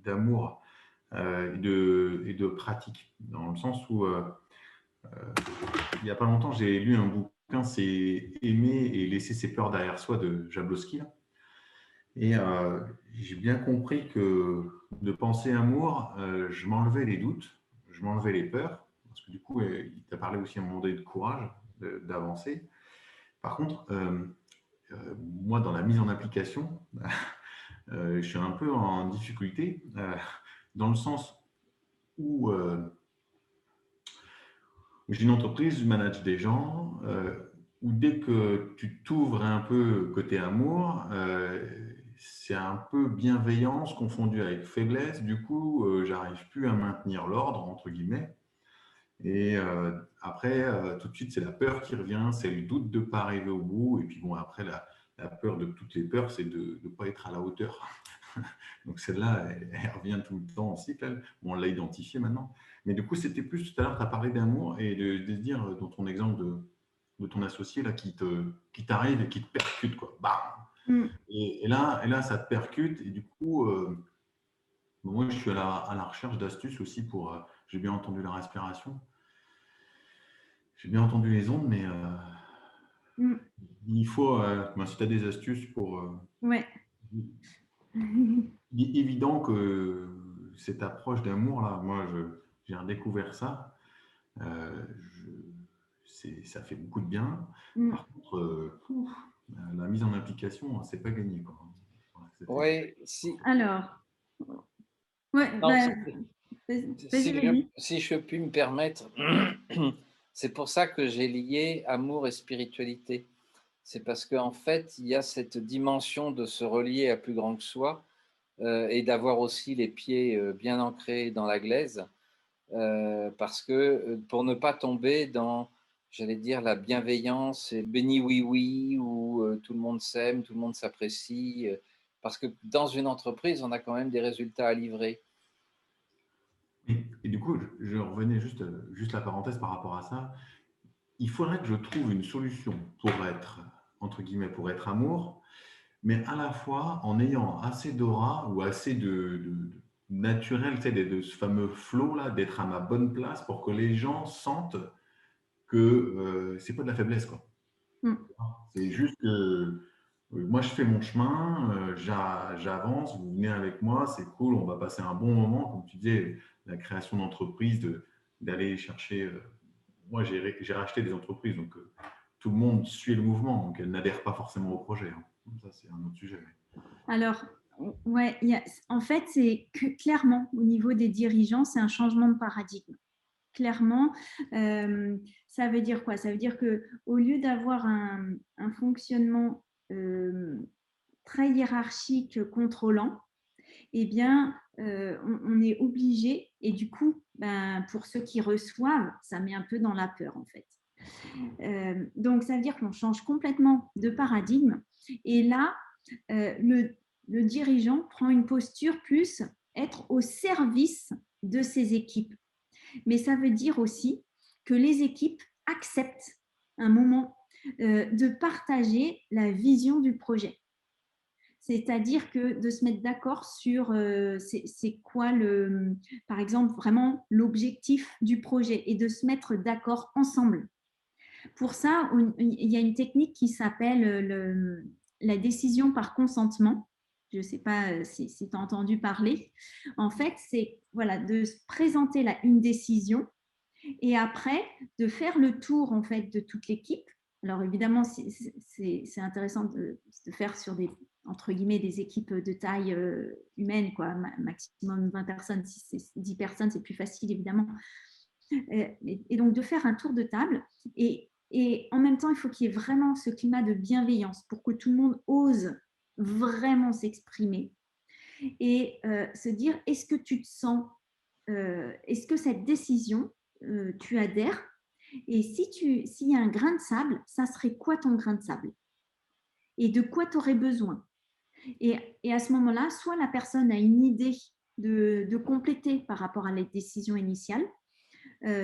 d'amour et de pratique, dans le sens où il n'y a pas longtemps, j'ai lu un bouquin, c'est Aimer et laisser ses peurs derrière soi de Jablonski. Et j'ai bien compris que de penser amour, je m'enlevais les doutes, je m'enlevais les peurs, parce que du coup, il t'a parlé aussi à un moment donné de courage, d'avancer. Par contre, moi, dans la mise en application, je suis un peu en difficulté, dans le sens où j'ai une entreprise, je manage des gens, où dès que tu t'ouvres un peu côté amour, c'est un peu bienveillance confondue avec faiblesse. Du coup, j'arrive plus à maintenir l'ordre, entre guillemets. Et après, tout de suite, c'est la peur qui revient, c'est le doute de ne pas arriver au bout. Et puis bon, après, la peur de toutes les peurs, c'est de ne pas être à la hauteur. Donc celle-là, elle revient tout le temps en cycle. Bon, on l'a identifiée maintenant. Mais du coup, c'était plus tout à l'heure, tu as parlé d'amour et de se dire, dans ton exemple de ton associé là, qui t'arrive et qui te percute, quoi. Bam. Mm. Et là, ça te percute. Et du coup, moi, je suis à la recherche d'astuces aussi pour. J'ai bien entendu la respiration. J'ai bien entendu les ondes, mais Mm. il faut, si tu as des astuces pour. Ouais. Il est évident que cette approche d'amour, là, moi, j'ai redécouvert ça. Ça fait beaucoup de bien. Mm. Par contre, la mise en application, c'est pas gagné, quoi. Voilà, Oui, si, Alors, ouais, non, bah, vas-y, vas-y. si je puis me permettre, c'est pour ça que j'ai lié amour et spiritualité. C'est parce qu'en fait, il y a cette dimension de se relier à plus grand que soi et d'avoir aussi les pieds bien ancrés dans la glaise, parce que pour ne pas tomber dans, j'allais dire, la bienveillance et béni oui oui, où tout le monde s'aime, tout le monde s'apprécie, parce que dans une entreprise, on a quand même des résultats à livrer. Et du coup, je revenais juste la parenthèse par rapport à ça. Il faudrait que je trouve une solution pour être, entre guillemets, pour être amour, mais à la fois en ayant assez d'aura ou assez de naturel, tu sais, de ce fameux flow là, d'être à ma bonne place pour que les gens sentent que c'est pas de la faiblesse, quoi. Mm. C'est juste que moi je fais mon chemin, j'avance, vous venez avec moi, c'est cool, on va passer un bon moment, comme tu disais, la création d'entreprise, d'aller chercher. Moi j'ai racheté des entreprises, donc tout le monde suit le mouvement, donc elle n'adhère pas forcément au projet, hein. Ça, c'est un autre sujet. Alors, ouais, en fait, c'est clairement au niveau des dirigeants, c'est un changement de paradigme. Clairement, ça veut dire quoi? Ça veut dire que au lieu d'avoir un fonctionnement très hiérarchique, contrôlant, eh bien, on est obligé, et du coup, ben, pour ceux qui reçoivent, ça met un peu dans la peur, en fait. Donc, ça veut dire qu'on change complètement de paradigme. Et là, le dirigeant prend une posture plus être au service de ses équipes. Mais ça veut dire aussi que les équipes acceptent un moment de partager la vision du projet. C'est-à-dire que de se mettre d'accord sur c'est quoi par exemple, vraiment l'objectif du projet et de se mettre d'accord ensemble. Pour ça, il y a une technique qui s'appelle la décision par consentement. Je ne sais pas si tu as entendu parler. En fait, c'est voilà, de se présenter une décision et après de faire le tour en fait de toute l'équipe. Alors évidemment, c'est intéressant de faire sur entre guillemets des équipes de taille humaine, quoi, maximum 20 personnes. Si c'est 10 personnes, c'est plus facile évidemment. Et donc de faire un tour de table et en même temps, il faut qu'il y ait vraiment ce climat de bienveillance pour que tout le monde ose vraiment s'exprimer et se dire est-ce que tu te sens, est-ce que cette décision, tu adhères? Et s'il y a un grain de sable, ça serait quoi ton grain de sable? Et de quoi tu aurais besoin? Et à ce moment-là, soit la personne a une idée de compléter par rapport à la décision initiale,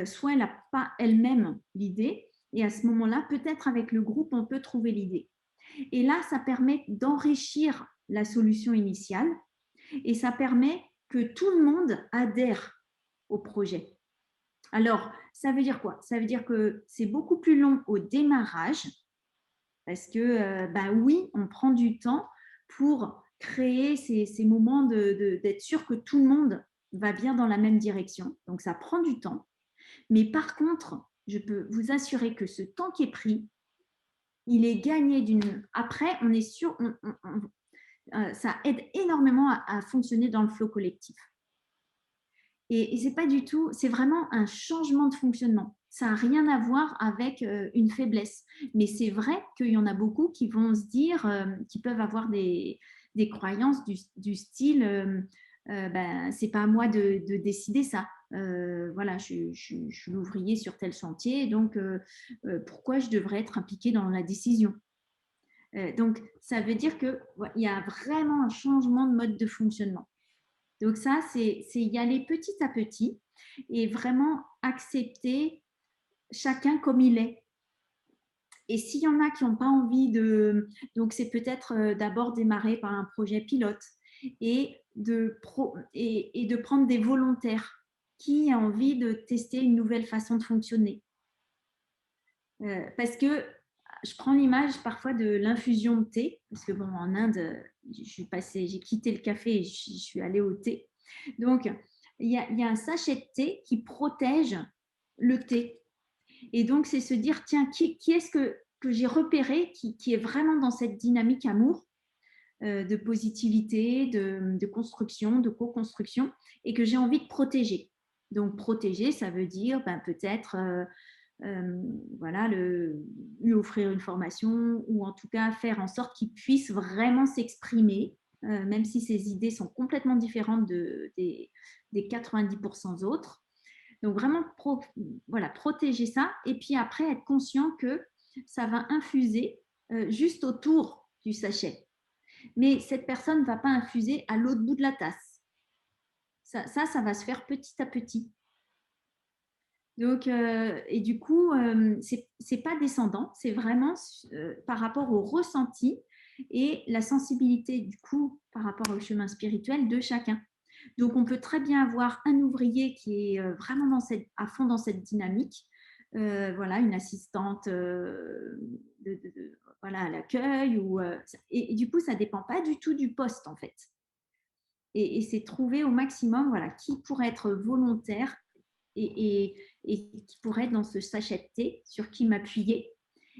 soit elle n'a pas elle-même l'idée. Et à ce moment-là, peut-être avec le groupe, on peut trouver l'idée. Et là, ça permet d'enrichir la solution initiale et ça permet que tout le monde adhère au projet. Alors, ça veut dire quoi? Ça veut dire que c'est beaucoup plus long au démarrage parce que, bah oui, on prend du temps pour créer ces moments d'être sûr que tout le monde va bien dans la même direction. Donc, ça prend du temps. Mais par contre, je peux vous assurer que ce temps qui est pris, il est gagné d'une. Après, on est sûr, ça aide énormément à fonctionner dans le flow collectif. Et c'est pas du tout, c'est vraiment un changement de fonctionnement. ça n'a rien à voir avec une faiblesse. Mais c'est vrai qu'il y en a beaucoup qui vont se dire, qui peuvent avoir des croyances du style ben, c'est pas à moi de décider ça. Voilà, je suis l'ouvrier sur tel chantier, donc pourquoi je devrais être impliquée dans la décision? Donc, ça veut dire qu'il y a vraiment un changement de mode de fonctionnement. Donc ça, c'est y aller petit à petit et vraiment accepter chacun comme il est. Et s'il y en a qui n'ont pas envie de... Donc, c'est peut-être d'abord démarrer par un projet pilote et de prendre des volontaires qui a envie de tester une nouvelle façon de fonctionner. Parce que je prends l'image parfois de l'infusion de thé, parce que bon, en Inde, j'ai quitté le café et je suis allée au thé. Donc, il y a un sachet de thé qui protège le thé. Et donc, c'est se dire, tiens, qui est-ce que j'ai repéré qui est vraiment dans cette dynamique amour, de positivité, de construction, de co-construction, et que j'ai envie de protéger. Donc, protéger, ça veut dire ben, peut-être voilà, lui offrir une formation ou en tout cas faire en sorte qu'il puisse vraiment s'exprimer, même si ses idées sont complètement différentes des 90% autres. Donc vraiment voilà, protéger ça et puis après être conscient que ça va infuser juste autour du sachet. Mais cette personne ne va pas infuser à l'autre bout de la tasse. Ça va se faire petit à petit. Donc, et du coup, c'est pas descendant, c'est vraiment par rapport au ressenti et la sensibilité du coup par rapport au chemin spirituel de chacun. Donc, on peut très bien avoir un ouvrier qui est vraiment à fond dans cette dynamique, voilà, une assistante voilà, à l'accueil, et du coup, ça dépend pas du tout du poste en fait. Et c'est trouver au maximum, voilà, qui pourrait être volontaire et qui pourrait être dans ce sachet de thé, sur qui m'appuyer,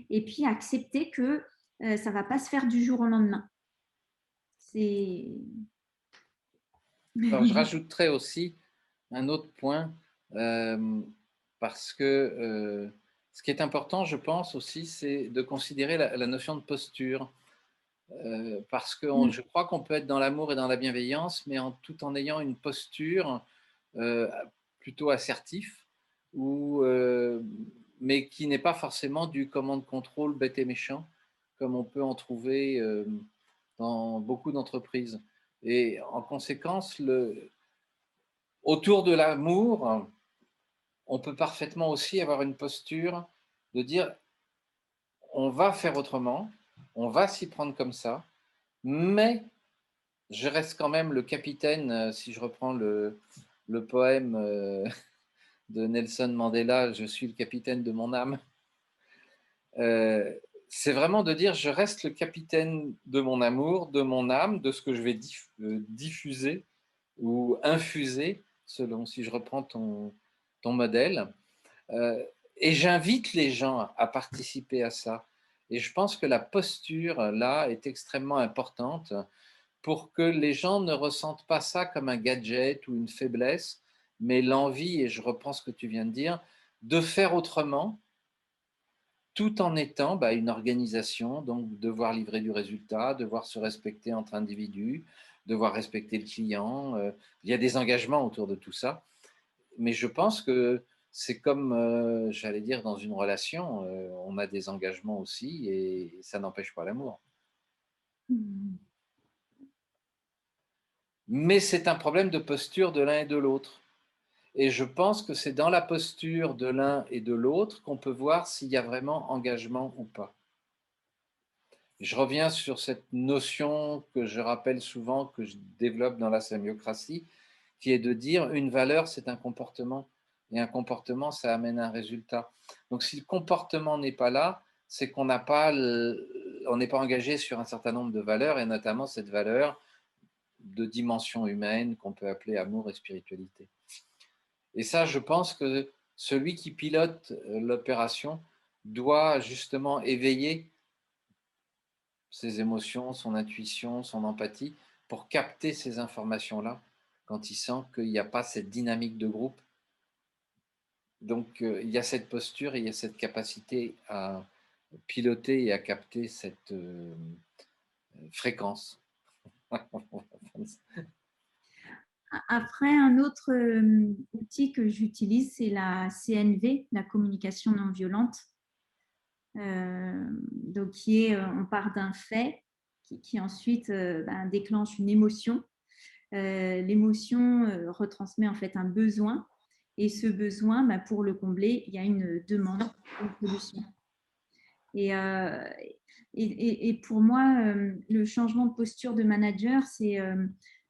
et puis accepter que ça ne va pas se faire du jour au lendemain. C'est... Alors, je rajouterais aussi un autre point, parce que ce qui est important, je pense aussi, c'est de considérer la notion de posture. Parce que je crois qu'on peut être dans l'amour et dans la bienveillance, mais tout en ayant une posture plutôt assertif, mais qui n'est pas forcément du commande-contrôle bête et méchant, comme on peut en trouver dans beaucoup d'entreprises. Et en conséquence, autour de l'amour, on peut parfaitement aussi avoir une posture de dire on va faire autrement, on va s'y prendre comme ça, mais je reste quand même le capitaine, si je reprends le poème de Nelson Mandela, je suis le capitaine de mon âme. C'est vraiment de dire je reste le capitaine de mon amour, de mon âme, de ce que je vais diffuser ou infuser, selon si je reprends ton modèle. Et j'invite les gens à participer à ça. Et je pense que la posture, là, est extrêmement importante pour que les gens ne ressentent pas ça comme un gadget ou une faiblesse, mais l'envie, et je reprends ce que tu viens de dire, de faire autrement, tout en étant une organisation, donc devoir livrer du résultat, devoir se respecter entre individus, devoir respecter le client. Il y a des engagements autour de tout ça, mais je pense que c'est comme, j'allais dire, dans une relation, on a des engagements aussi, et ça n'empêche pas l'amour. Mais c'est un problème de posture de l'un et de l'autre. Et je pense que c'est dans la posture de l'un et de l'autre qu'on peut voir s'il y a vraiment engagement ou pas. Je reviens sur cette notion que je rappelle souvent, que je développe dans la sémiocratie, qui est de dire une valeur, c'est un comportement. Et un comportement, ça amène un résultat. Donc si le comportement n'est pas là, c'est qu'on n'est pas engagé sur un certain nombre de valeurs, et notamment cette valeur de dimension humaine qu'on peut appeler amour et spiritualité. Et ça, je pense que celui qui pilote l'opération doit justement éveiller ses émotions, son intuition, son empathie, pour capter ces informations-là quand il sent qu'il n'y a pas cette dynamique de groupe Donc, il y a cette posture et il y a cette capacité à piloter et à capter cette fréquence. Après, un autre outil que j'utilise, c'est la CNV, la communication non violente. Donc, on part d'un fait qui ensuite déclenche une émotion. L'émotion retransmet en fait un besoin. Et ce besoin, pour le combler, il y a une demande, une solution. Et pour moi, le changement de posture de manager,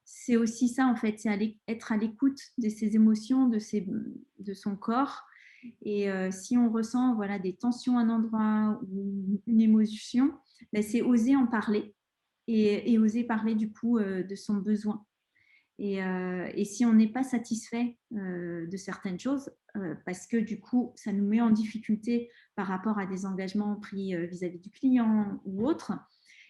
c'est aussi ça, en fait, c'est être à l'écoute de ses émotions, de son corps. Et si on ressent voilà, des tensions à un endroit ou une émotion, c'est oser en parler et oser parler du coup de son besoin. Et si on n'est pas satisfait de certaines choses, parce que du coup, ça nous met en difficulté par rapport à des engagements pris vis-à-vis du client ou autre,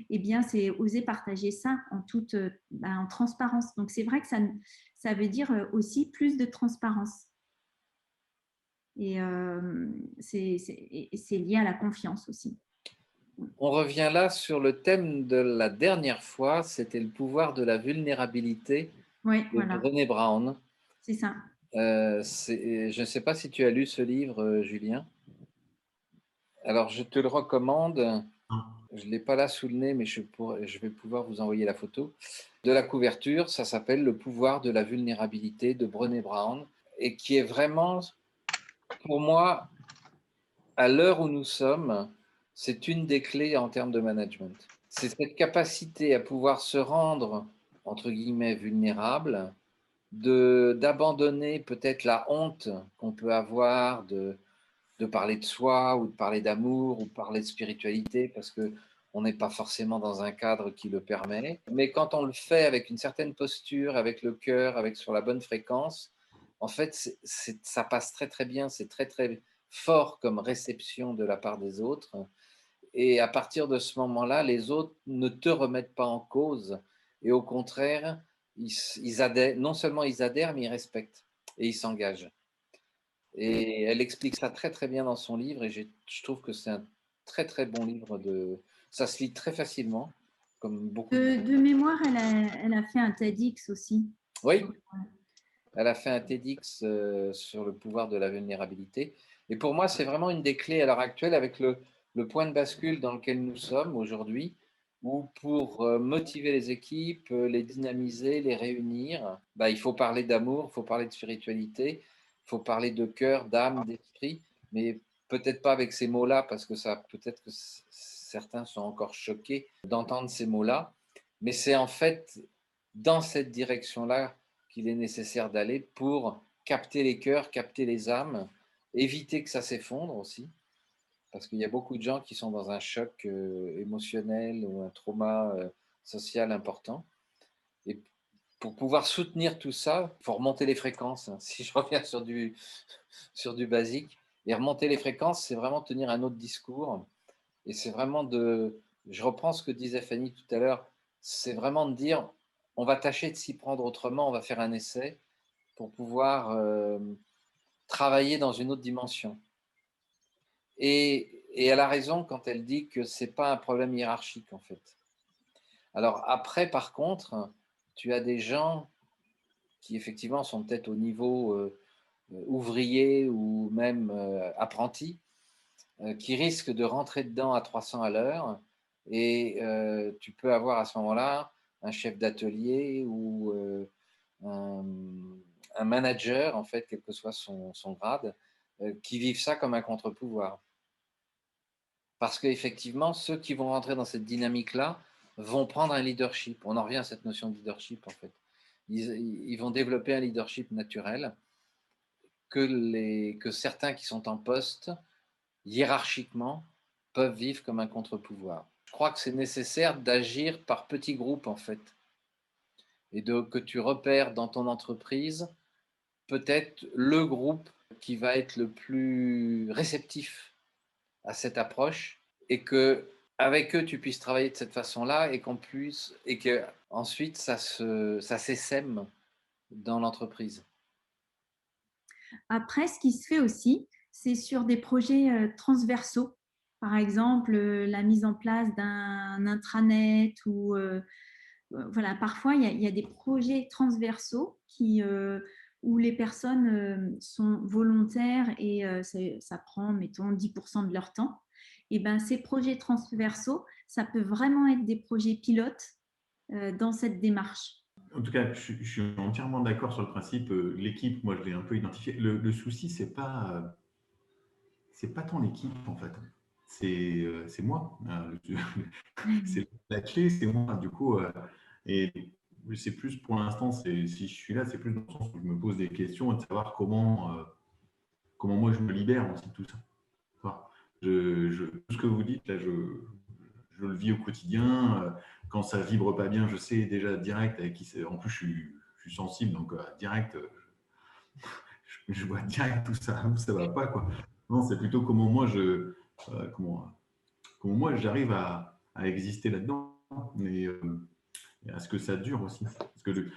eh bien, c'est oser partager ça en transparence. Donc, c'est vrai que ça veut dire aussi plus de transparence. Et c'est lié à la confiance aussi. On revient là sur le thème de la dernière fois, c'était le pouvoir de la vulnérabilité Oui, de voilà, Brené Brown. c'est ça. Je ne sais pas si tu as lu ce livre, Julien. Alors, je te le recommande. Je ne l'ai pas là sous le nez, mais je vais pouvoir vous envoyer la photo. De la couverture, ça s'appelle Le pouvoir de la vulnérabilité de Brené Brown, et qui est vraiment, pour moi, à l'heure où nous sommes, c'est une des clés en termes de management. C'est cette capacité à pouvoir se rendre, entre guillemets, vulnérable, d'abandonner peut-être la honte qu'on peut avoir de parler de soi ou de parler d'amour ou de parler de spiritualité parce que on n'est pas forcément dans un cadre qui le permet. Mais quand on le fait avec une certaine posture, avec le cœur, avec sur la bonne fréquence, en fait, ça passe très très bien. C'est très très fort comme réception de la part des autres. Et à partir de ce moment-là, les autres ne te remettent pas en cause. Et au contraire, ils adhèrent, non seulement ils adhèrent, mais ils respectent et ils s'engagent. Et elle explique ça très très bien dans son livre et je trouve que c'est un très très bon livre. Ça se lit très facilement, comme beaucoup de... De mémoire, elle a fait un TEDx aussi. Oui, elle a fait un TEDx sur le pouvoir de la vulnérabilité. Et pour moi, c'est vraiment une des clés à l'heure actuelle avec le point de bascule dans lequel nous sommes aujourd'hui, où pour motiver les équipes, les dynamiser, les réunir, il faut parler d'amour, il faut parler de spiritualité, il faut parler de cœur, d'âme, d'esprit, mais peut-être pas avec ces mots-là, parce que ça, peut-être que certains sont encore choqués d'entendre ces mots-là, mais c'est en fait dans cette direction-là qu'il est nécessaire d'aller pour capter les cœurs, capter les âmes, éviter que ça s'effondre aussi, parce qu'il y a beaucoup de gens qui sont dans un choc émotionnel ou un trauma social important. Et pour pouvoir soutenir tout ça, il faut remonter les fréquences. Si je reviens sur du basique, et remonter les fréquences, c'est vraiment tenir un autre discours. Et c'est vraiment je reprends ce que disait Fanny tout à l'heure, c'est vraiment de dire, on va tâcher de s'y prendre autrement, on va faire un essai pour pouvoir travailler dans une autre dimension. Et elle a raison quand elle dit que ce n'est pas un problème hiérarchique, en fait. Alors après, par contre, tu as des gens qui, effectivement, sont peut-être au niveau ouvrier ou même apprenti, qui risquent de rentrer dedans à 300 à l'heure. Et tu peux avoir à ce moment-là un chef d'atelier ou un manager, en fait, quel que soit son grade, qui vivent ça comme un contre-pouvoir. Parce qu'effectivement, ceux qui vont rentrer dans cette dynamique-là vont prendre un leadership. On en revient à cette notion de leadership, en fait. Ils vont développer un leadership naturel que certains qui sont en poste, hiérarchiquement, peuvent vivre comme un contre-pouvoir. Je crois que c'est nécessaire d'agir par petits groupes, en fait, et que tu repères dans ton entreprise peut-être le groupe qui va être le plus réceptif à cette approche et que avec eux tu puisses travailler de cette façon-là et que ensuite ça s'essaime dans l'entreprise. Après, ce qui se fait aussi, c'est sur des projets transversaux. Par exemple, la mise en place d'un intranet ou voilà, parfois il y a des projets transversaux où les personnes sont volontaires et ça prend, mettons, 10% de leur temps. Et ben, ces projets transversaux, ça peut vraiment être des projets pilotes dans cette démarche. En tout cas, je suis entièrement d'accord sur le principe. L'équipe, moi, je l'ai un peu identifié. Le souci, c'est pas tant l'équipe, en fait. C'est moi. C'est la clé, c'est moi. Du coup, et c'est plus pour l'instant, si je suis là, c'est plus dans le sens où je me pose des questions et de savoir comment moi je me libère aussi de tout ça. Enfin, tout ce que vous dites, là, je le vis au quotidien. Quand ça vibre pas bien, je sais déjà direct avec qui c'est. En plus, je suis sensible, donc direct, je vois direct où ça va pas, quoi. Non, c'est plutôt comment moi j'arrive à exister là-dedans, mais et à ce que ça dure aussi. Parce que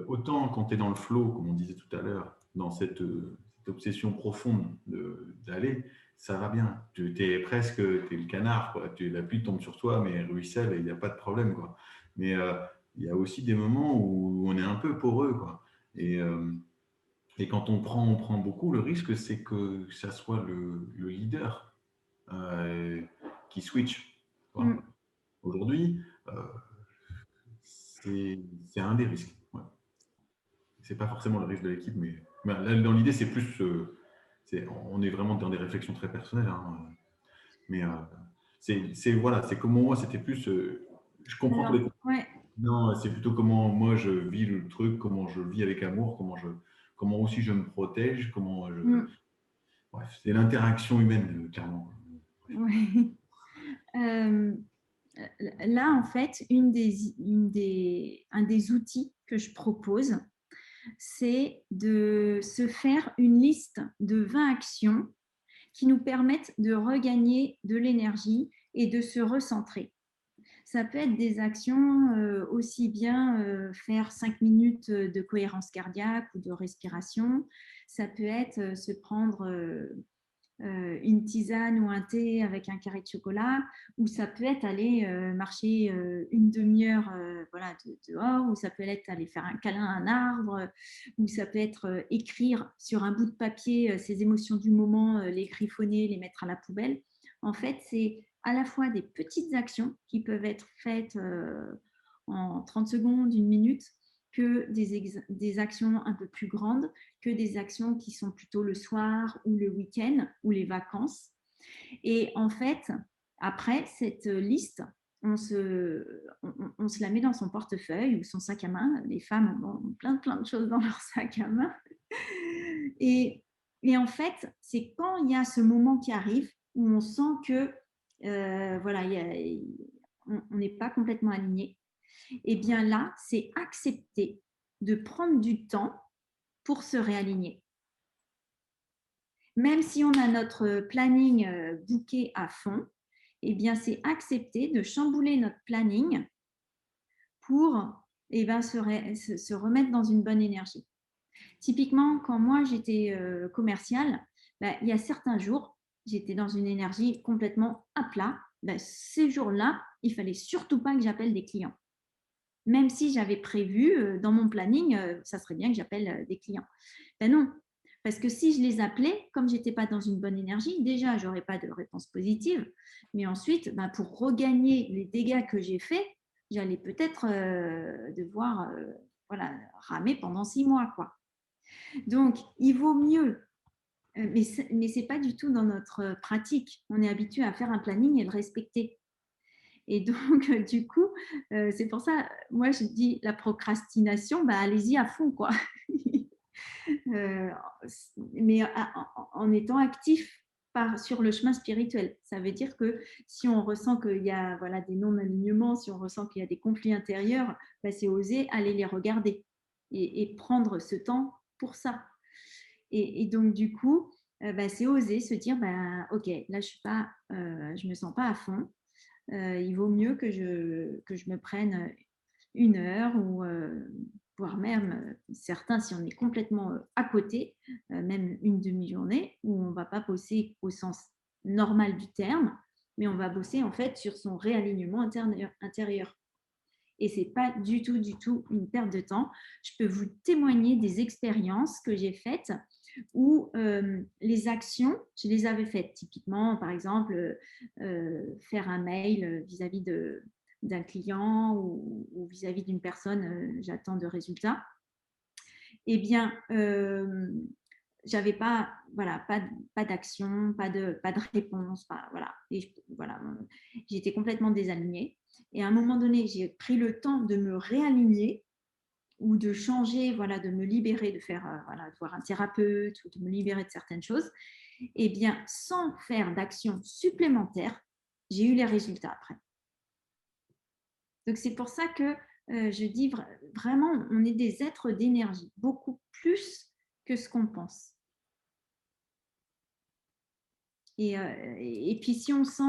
autant quand tu es dans le flow, comme on disait tout à l'heure, dans cette obsession profonde d'aller, ça va bien. Tu es presque, t'es le canard, quoi. La pluie tombe sur toi, mais elle ruisselle et il n'y a pas de problème, quoi. Mais il y a aussi des moments où on est un peu poreux, quoi. Et quand on prend beaucoup, le risque, c'est que ça soit le leader euh, qui switch. Voilà. Mm. Aujourd'hui, c'est un des risques. Ouais. C'est pas forcément le risque de l'équipe, mais là, dans l'idée, c'est plus. On est vraiment dans des réflexions très personnelles. Hein, mais voilà, c'est comment moi, c'était plus. Je comprends tous Alors, les. ouais. Non, c'est plutôt comment moi je vis le truc, comment je vis avec amour, comment aussi je me protège, comment je. Mm. Bref, c'est l'interaction humaine, clairement. Ouais. Euh, Là, en fait, un des outils que je propose, c'est de se faire une liste de 20 actions qui nous permettent de regagner de l'énergie et de se recentrer. Ça peut être des actions aussi bien faire 5 minutes de cohérence cardiaque ou de respiration. Ça peut être se prendre une tisane ou un thé avec un carré de chocolat, ou ça peut être aller marcher une demi-heure voilà, dehors, ou ça peut être aller faire un câlin à un arbre, ou ça peut être écrire sur un bout de papier ses émotions du moment, les griffonner, les mettre à la poubelle. En fait, c'est à la fois des petites actions qui peuvent être faites en 30 secondes, une minute, que des actions un peu plus grandes, que des actions qui sont plutôt le soir ou le week-end ou les vacances. Et en fait, après cette liste, on se la met dans son portefeuille ou son sac à main. Les femmes ont plein de choses dans leur sac à main. Et, et en fait, c'est quand il y a ce moment qui arrive où on sent que voilà, on n'est pas complètement aligné. Et bien là, c'est accepter de prendre du temps pour se réaligner. Même si on a notre planning booké à fond, eh bien, c'est accepter de chambouler notre planning pour se remettre dans une bonne énergie. Typiquement, quand moi j'étais commerciale, il y a certains jours, j'étais dans une énergie complètement à plat. Ces jours-là, il fallait surtout pas que j'appelle des clients. Même si j'avais prévu dans mon planning, ça serait bien que j'appelle des clients. Non, parce que si je les appelais, comme je n'étais pas dans une bonne énergie, déjà, je n'aurais pas de réponse positive. Mais ensuite, pour regagner les dégâts que j'ai faits, j'allais peut-être devoir voilà, ramer pendant 6 mois, quoi. Donc, il vaut mieux, mais ce n'est pas du tout dans notre pratique. On est habitué à faire un planning et le respecter. Et donc, du coup, c'est pour ça, moi, je dis la procrastination, allez-y à fond, quoi. Mais en étant actif sur le chemin spirituel. Ça veut dire que si on ressent qu'il y a voilà, des non-alignements, si on ressent qu'il y a des conflits intérieurs, c'est oser aller les regarder et prendre ce temps pour ça. Et donc, du coup, c'est oser se dire, OK, là, je me sens pas à fond. Il vaut mieux que je me prenne 1 heure ou voire même certains, si on est complètement à côté, même une demi-journée, où on ne va pas bosser au sens normal du terme, mais on va bosser en fait sur son réalignement intérieur. Et ce n'est pas du tout une perte de temps. Je peux vous témoigner des expériences que j'ai faites où les actions, je les avais faites. Typiquement, par exemple, faire un mail vis-à-vis d'un client ou vis-à-vis d'une personne, j'attends de résultats. Eh bien, j'avais pas, voilà, pas d'action, pas de réponse, voilà. Et voilà, j'étais complètement désalignée. Et à un moment donné, j'ai pris le temps de me réaligner ou de changer, voilà, de me libérer, de faire, voilà, de voir un thérapeute ou de me libérer de certaines choses. Eh bien, sans faire d'action supplémentaire, j'ai eu les résultats après. Donc, c'est pour ça que je dis vraiment, on est des êtres d'énergie, beaucoup plus que ce qu'on pense. Et puis, si on sent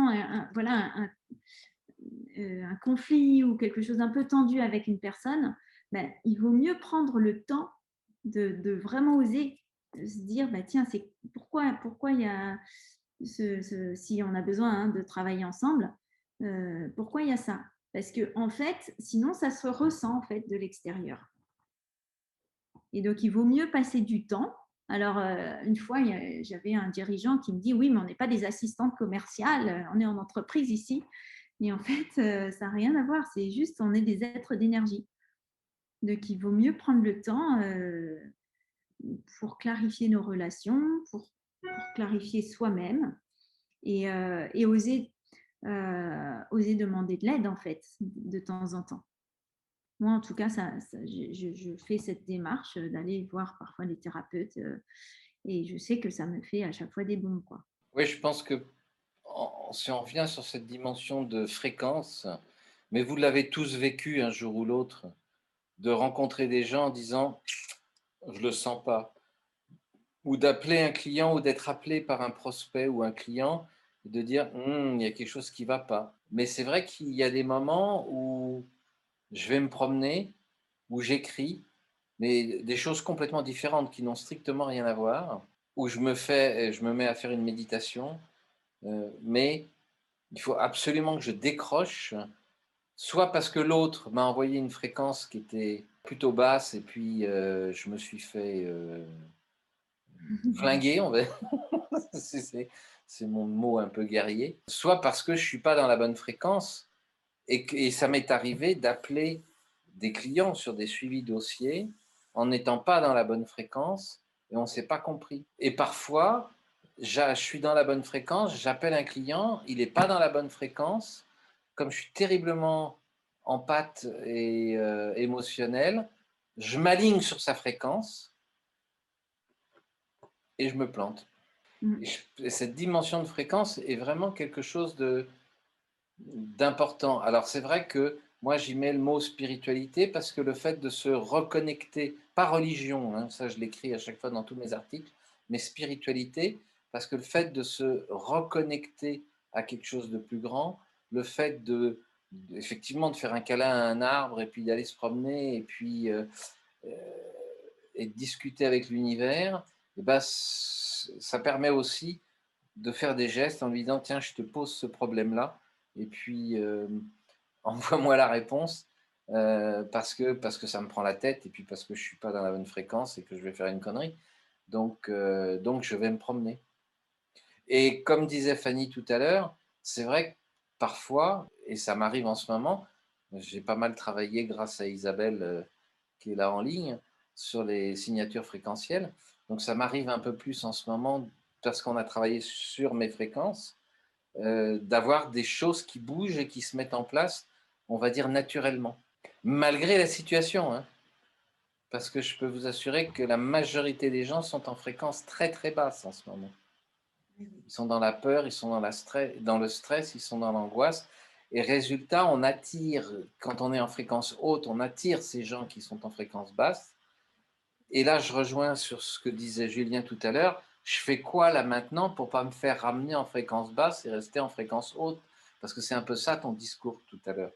un conflit ou quelque chose un peu tendu avec une personne, ben, il vaut mieux prendre le temps de vraiment oser se dire, bah, tiens, c'est pourquoi il y a si on a besoin de travailler ensemble, pourquoi il y a ça? Parce que en fait, sinon, ça se ressent en fait de l'extérieur. Et donc, il vaut mieux passer du temps. Alors, une fois, j'avais un dirigeant qui me dit, oui, mais on n'est pas des assistantes commerciales, on est en entreprise ici. Et en fait, ça n'a rien à voir. C'est juste, on est des êtres d'énergie. Donc, il vaut mieux prendre le temps pour clarifier nos relations, pour clarifier soi-même et oser demander de l'aide, en fait, de temps en temps. Moi, en tout cas, je fais cette démarche d'aller voir parfois des thérapeutes et je sais que ça me fait à chaque fois des bons, quoi. Oui, je pense que si on revient sur cette dimension de fréquence, mais vous l'avez tous vécu un jour ou l'autre, de rencontrer des gens en disant je le sens pas, ou d'appeler un client ou d'être appelé par un prospect ou un client et de dire il y a quelque chose qui va pas. Mais c'est vrai qu'il y a des moments où je vais me promener, où j'écris, mais des choses complètement différentes qui n'ont strictement rien à voir, où je me mets à faire une méditation, mais il faut absolument que je décroche, soit parce que l'autre m'a envoyé une fréquence qui était plutôt basse et puis je me suis fait flinguer, on va c'est mon mot un peu guerrier, soit parce que je ne suis pas dans la bonne fréquence et ça m'est arrivé d'appeler des clients sur des suivis dossiers en n'étant pas dans la bonne fréquence et on ne s'est pas compris. Et parfois, je suis dans la bonne fréquence, j'appelle un client, il n'est pas dans la bonne fréquence, comme je suis terriblement en pâte et émotionnel, je m'aligne sur sa fréquence et je me plante. Et cette dimension de fréquence est vraiment quelque chose d'important. Alors c'est vrai que moi j'y mets le mot spiritualité parce que le fait de se reconnecter, pas religion, hein, ça je l'écris à chaque fois dans tous mes articles, mais spiritualité, parce que le fait de se reconnecter à quelque chose de plus grand, le fait effectivement de faire un câlin à un arbre et puis d'aller se promener et puis et de discuter avec l'univers, et ben, ça permet aussi de faire des gestes en lui disant tiens, je te pose ce problème-là, et puis envoie-moi la réponse parce que ça me prend la tête, et puis parce que je ne suis pas dans la bonne fréquence et que je vais faire une connerie. Donc je vais me promener. Et comme disait Fanny tout à l'heure, c'est vrai que parfois, et ça m'arrive en ce moment, j'ai pas mal travaillé grâce à Isabelle qui est là en ligne sur les signatures fréquentielles. Donc ça m'arrive un peu plus en ce moment parce qu'on a travaillé sur mes fréquences, d'avoir des choses qui bougent et qui se mettent en place, on va dire naturellement, malgré la situation, hein, parce que je peux vous assurer que la majorité des gens sont en fréquence très très basse en ce moment. Ils sont dans la peur, ils sont dans le stress, ils sont dans l'angoisse. Et résultat, on attire, quand on est en fréquence haute, on attire ces gens qui sont en fréquence basse. Et là, je rejoins sur ce que disait Julien tout à l'heure. Je fais quoi là maintenant pour ne pas me faire ramener en fréquence basse et rester en fréquence haute? Parce que c'est un peu ça ton discours tout à l'heure.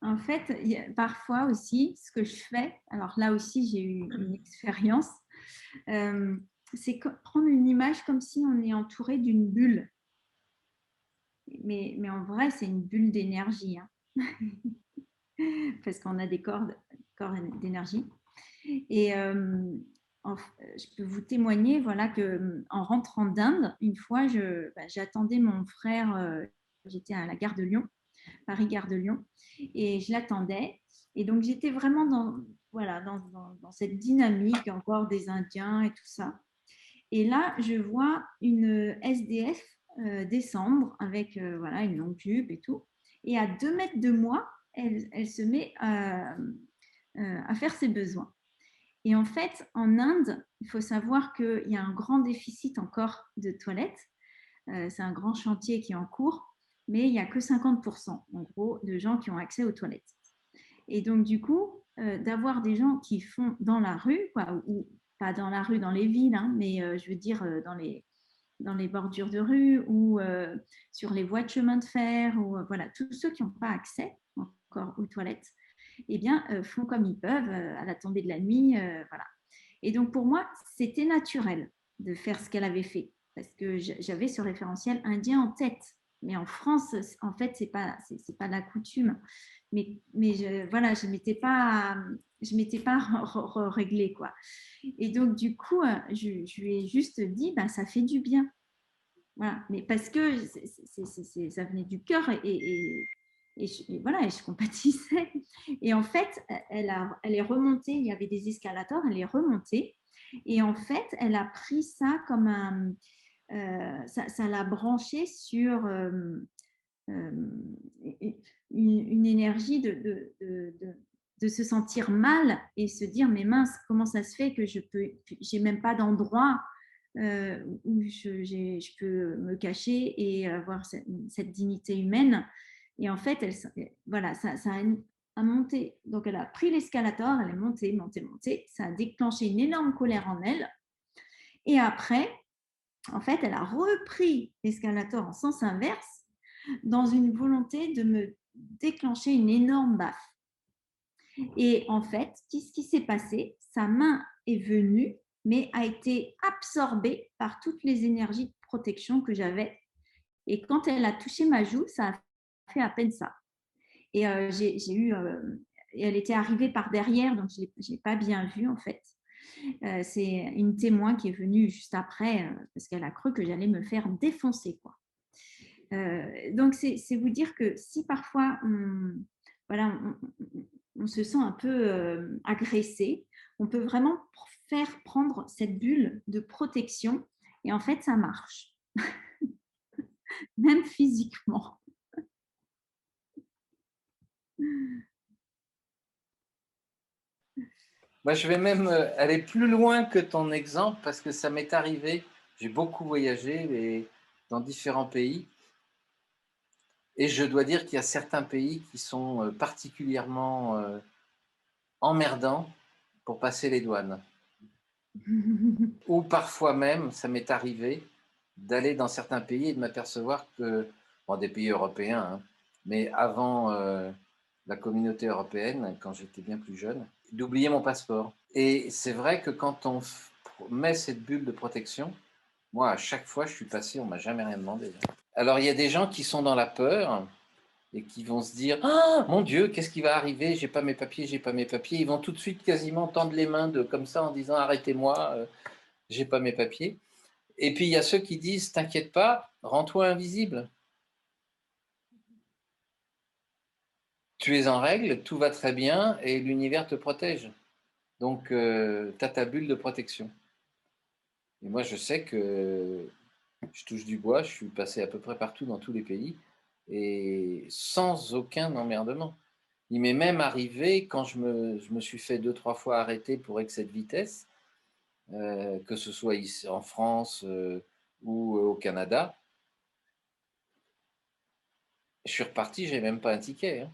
En fait, parfois aussi, ce que je fais, alors là aussi, j'ai eu une expérience, c'est prendre une image comme si on est entouré d'une bulle. Mais en vrai, c'est une bulle d'énergie, hein. Parce qu'on a des corps d'énergie. Et je peux vous témoigner, voilà, que en rentrant d'Inde, une fois, j'attendais mon frère, j'étais à la gare de Lyon, Paris-Gare de Lyon, et je l'attendais. Et donc, j'étais vraiment voilà, dans cette dynamique encore des Indiens et tout ça. Et là, je vois une SDF descendre avec voilà, une longue jupe et tout. Et à 2 mètres de moi, elle se met à faire ses besoins. Et en fait, en Inde, il faut savoir qu'il y a un grand déficit encore de toilettes. C'est un grand chantier qui est en cours, mais il n'y a que 50% en gros de gens qui ont accès aux toilettes. Et donc, du coup, d'avoir des gens qui font dans la rue, quoi, ou pas dans la rue, dans les villes, hein, mais je veux dire dans les bordures de rue ou sur les voies de chemin de fer, ou voilà, tous ceux qui n'ont pas accès encore aux toilettes, eh bien, font comme ils peuvent à la tombée de la nuit. Voilà. Et donc, pour moi, c'était naturel de faire ce qu'elle avait fait parce que j'avais ce référentiel indien en tête. Mais en France, en fait, c'est pas la coutume. Mais voilà, je m'étais pas réglée, quoi. Et donc, du coup, je lui ai juste dit, ben, ça fait du bien. Voilà. Mais parce que ça venait du cœur et voilà, et je compatissais. Et en fait, elle est remontée, il y avait des escalators, elle est remontée. Et en fait, elle a pris ça comme ça l'a branché sur une énergie de se sentir mal et se dire, mais mince, comment ça se fait que j'ai même pas d'endroit où je peux me cacher et avoir cette dignité humaine. Et en fait, voilà, ça a monté. Donc, elle a pris l'escalator, elle est montée, montée, montée. Ça a déclenché une énorme colère en elle. Et après, en fait, elle a repris l'escalator en sens inverse dans une volonté de me déclencher une énorme baffe. Et en fait, qu'est-ce qui s'est passé? Sa main est venue, mais a été absorbée par toutes les énergies de protection que j'avais. Et quand elle a touché ma joue, ça a fait à peine ça. Et j'ai eu, et elle était arrivée par derrière, donc je n'ai pas bien vu en fait. C'est une témoin qui est venue juste après parce qu'elle a cru que j'allais me faire défoncer, quoi. Donc c'est vous dire que si parfois voilà, on se sent un peu agressé, on peut vraiment faire prendre cette bulle de protection et en fait ça marche, même physiquement. Moi, je vais même aller plus loin que ton exemple parce que ça m'est arrivé. J'ai beaucoup voyagé dans différents pays et je dois dire qu'il y a certains pays qui sont particulièrement emmerdants pour passer les douanes. Ou parfois même, ça m'est arrivé d'aller dans certains pays et de m'apercevoir que, bon, des pays européens, hein, mais avant la communauté européenne, quand j'étais bien plus jeune, d'oublier mon passeport. Et c'est vrai que quand on met cette bulle de protection, moi, à chaque fois, je suis passé, on m'a jamais rien demandé. Alors, il y a des gens qui sont dans la peur et qui vont se dire, ah mon Dieu, qu'est-ce qui va arriver? J'ai pas mes papiers, j'ai pas mes papiers. Ils vont tout de suite quasiment tendre les mains comme ça en disant, arrêtez-moi, j'ai pas mes papiers. Et puis il y a ceux qui disent, t'inquiète pas, rends-toi invisible. Tu es en règle, tout va très bien et l'univers te protège. Donc, tu as ta bulle de protection. Et moi, je sais que je touche du bois, je suis passé à peu près partout dans tous les pays et sans aucun emmerdement. Il m'est même arrivé, quand je me suis fait 2-3 fois arrêter pour excès de vitesse, que ce soit ici en France ou au Canada, je suis reparti, j'ai même pas un ticket. Hein.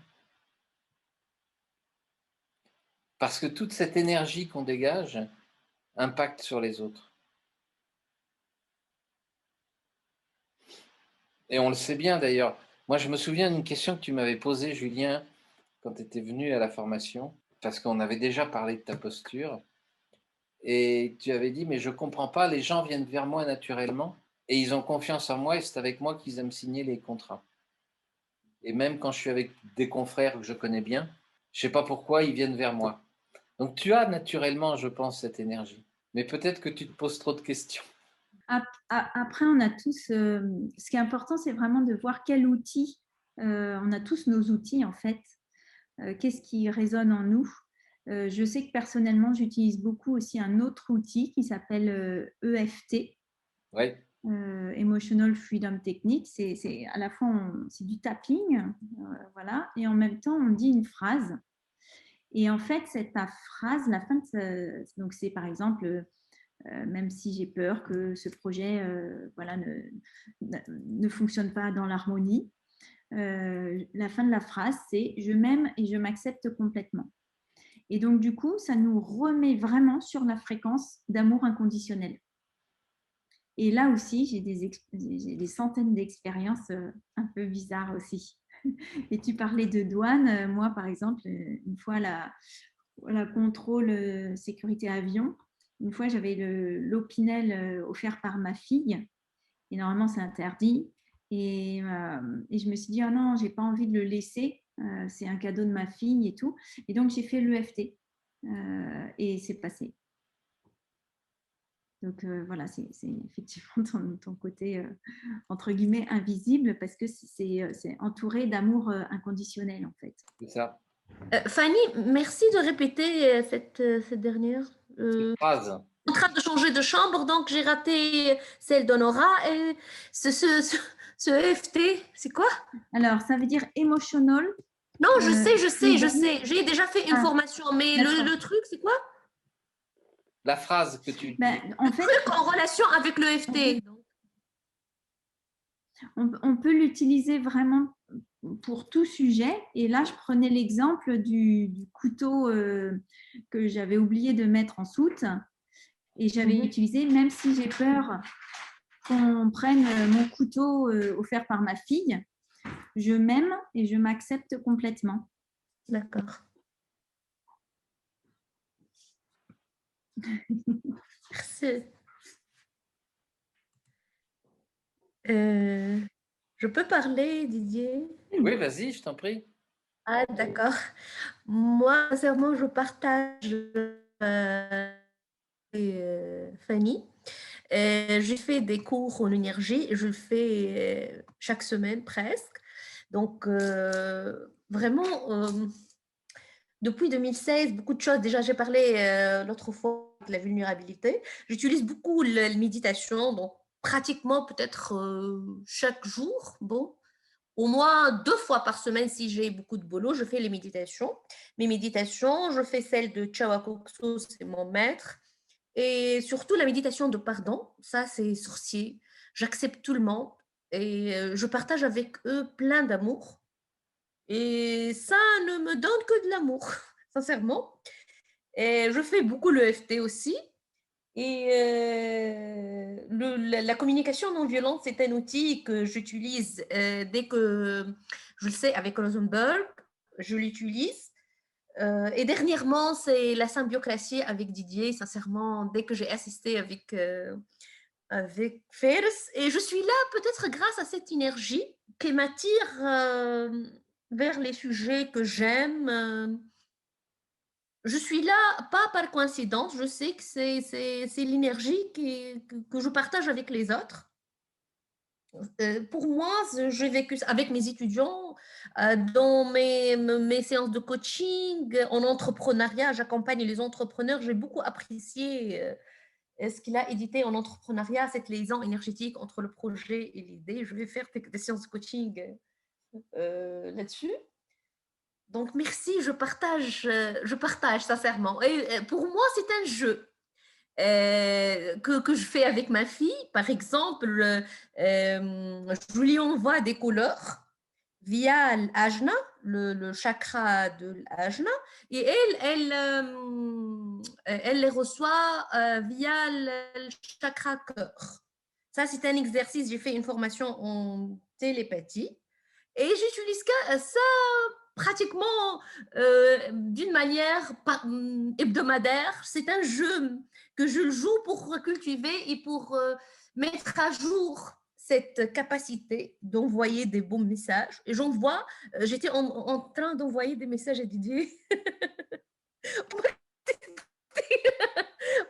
Parce que toute cette énergie qu'on dégage impacte sur les autres. Et on le sait bien d'ailleurs. Moi, je me souviens d'une question que tu m'avais posée, Julien, quand tu étais venu à la formation, parce qu'on avait déjà parlé de ta posture, et tu avais dit, mais je ne comprends pas, les gens viennent vers moi naturellement, et ils ont confiance en moi, et c'est avec moi qu'ils aiment signer les contrats. Et même quand je suis avec des confrères que je connais bien, je ne sais pas pourquoi ils viennent vers moi. Donc tu as naturellement, je pense, cette énergie. Mais peut-être que tu te poses trop de questions. Après, on a tous, ce qui est important, c'est vraiment de voir quel outil, on a tous nos outils en fait, qu'est-ce qui résonne en nous. Je sais que personnellement, j'utilise beaucoup aussi un autre outil qui s'appelle EFT. Oui. Emotional Freedom Technique, c'est à la fois c'est du tapping, voilà, et en même temps on dit une phrase. Et en fait, cette phrase, la fin de donc c'est par exemple, même si j'ai peur que ce projet voilà, ne fonctionne pas dans l'harmonie, la fin de la phrase, c'est je m'aime et je m'accepte complètement. Et donc du coup, ça nous remet vraiment sur la fréquence d'amour inconditionnel. Et là aussi, j'ai des centaines d'expériences un peu bizarres aussi. Et tu parlais de douane. Moi, par exemple, une fois la contrôle sécurité avion, une fois, j'avais l'Opinel offert par ma fille. Et normalement, c'est interdit. Et je me suis dit, oh non, j'ai pas envie de le laisser. C'est un cadeau de ma fille et tout. Et donc, j'ai fait l'EFT. Et c'est passé. Donc voilà, c'est effectivement ton côté, entre guillemets, invisible, parce que c'est entouré d'amour inconditionnel, en fait. C'est ça. Fanny, merci de répéter cette dernière. Cette phrase. En train de changer de chambre, donc j'ai raté celle d'Honora. Et ce EFT, c'est quoi? Alors, ça veut dire emotional. Non, je sais. J'ai déjà fait une formation, mais le truc, c'est quoi? La phrase que tu dis. En fait, truc en relation avec l'EFT. On peut l'utiliser vraiment pour tout sujet. Et là, je prenais l'exemple du couteau que j'avais oublié de mettre en soute. Et j'avais utilisé, même si j'ai peur qu'on prenne mon couteau offert par ma fille, je m'aime et je m'accepte complètement. D'accord. Merci. Je peux parler, Didier? Oui, vas-y, je t'en prie. Ah, d'accord. Moi, sincèrement, je partage Fanny. J'ai fait des cours en énergie, je le fais chaque semaine presque. Donc, vraiment, depuis 2016, beaucoup de choses. Déjà, j'ai parlé l'autre fois de la vulnérabilité. J'utilise beaucoup la méditation, donc pratiquement peut-être chaque jour. Bon, au moins 2 fois par semaine, si j'ai beaucoup de boulot, je fais les méditations. Mes méditations, je fais celle de Chawakokso, c'est mon maître. Et surtout la méditation de pardon, ça c'est sorcier. J'accepte tout le monde et je partage avec eux plein d'amour. Et ça ne me donne que de l'amour, sincèrement. Et je fais beaucoup le FT aussi. Et la communication non violente, c'est un outil que j'utilise dès que je le sais avec Rosenberg, je l'utilise. Et dernièrement, c'est la symbiocratie avec Didier, sincèrement, dès que j'ai assisté avec Fers. Et je suis là peut-être grâce à cette énergie qui m'attire vers les sujets que j'aime. Je suis là, pas par coïncidence, je sais que c'est l'énergie que je partage avec les autres. Pour moi, j'ai vécu avec mes étudiants, dans mes séances de coaching, en entrepreneuriat, j'accompagne les entrepreneurs, j'ai beaucoup apprécié ce qu'il a édité en entrepreneuriat, cette liaison énergétique entre le projet et l'idée. Je vais faire des séances de coaching là-dessus. Donc, merci, je partage sincèrement. Et pour moi, c'est un jeu que je fais avec ma fille. Par exemple, je lui envoie des couleurs via l'ajna, le chakra de l'ajna, et elle les reçoit via le chakra cœur. Ça, c'est un exercice. J'ai fait une formation en télépathie et j'utilise ça pratiquement d'une manière hebdomadaire. C'est un jeu que je joue pour cultiver et pour mettre à jour cette capacité d'envoyer des bons messages. Et j'envoie, j'étais en train d'envoyer des messages à Didier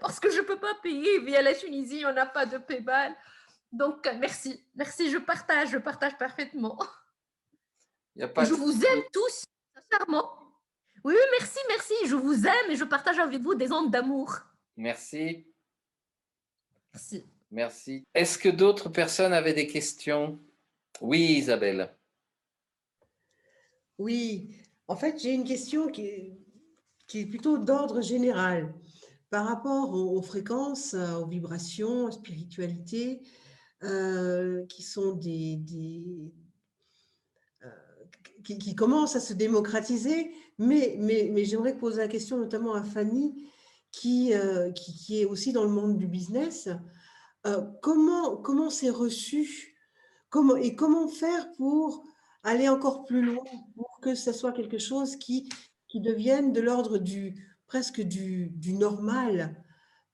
parce que je ne peux pas payer via la Tunisie, on n'a pas de PayPal. Donc, merci, je partage parfaitement. Il y a pas Je vous aime tous, sincèrement. Oui, merci, je vous aime et je partage avec vous des ondes d'amour. Merci. Merci. Merci. Est-ce que d'autres personnes avaient des questions? Oui, Isabelle. Oui, en fait, j'ai une question qui est plutôt d'ordre général par rapport aux fréquences, aux vibrations, aux spiritualités, qui sont qui commencent à se démocratiser, mais j'aimerais poser la question notamment à Fanny, qui est aussi dans le monde du business. Comment c'est reçu? Comment faire pour aller encore plus loin, pour que ce soit quelque chose qui devienne de l'ordre presque du normal,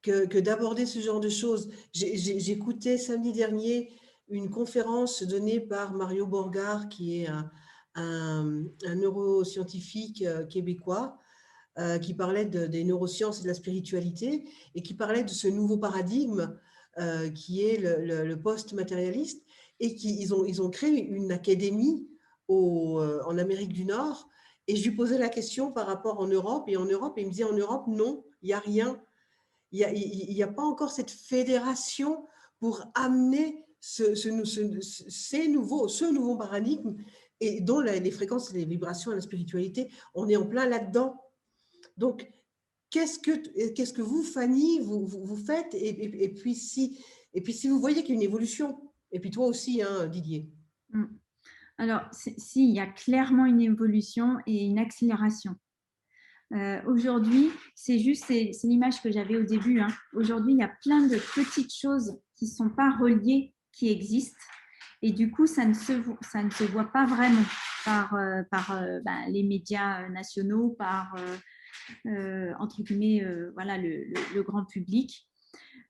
que d'aborder ce genre de choses. J'écoutais samedi dernier une conférence donnée par Mario Borgard, qui est un neuroscientifique québécois, qui parlait des neurosciences et de la spiritualité, et qui parlait de ce nouveau paradigme qui est le post-matérialiste, et ils ont créé une académie en Amérique du Nord, et je lui posais la question par rapport en Europe, et il me disait en Europe, non, il n'y a rien. Il n'y a pas encore cette fédération pour amener ce nouveau paradigme, et dont les fréquences, les vibrations et la spiritualité, on est en plein là-dedans. Donc, qu'est-ce que vous, Fanny, vous faites, et puis si vous voyez qu'il y a une évolution, et puis toi aussi, hein, Didier. Alors, si, il y a clairement une évolution et une accélération. Aujourd'hui, c'est l'image que j'avais au début. Hein. Aujourd'hui, il y a plein de petites choses qui ne sont pas reliées, qui existent. Et du coup, ça ne se voit pas vraiment par les médias nationaux, par, entre guillemets, voilà, le grand public.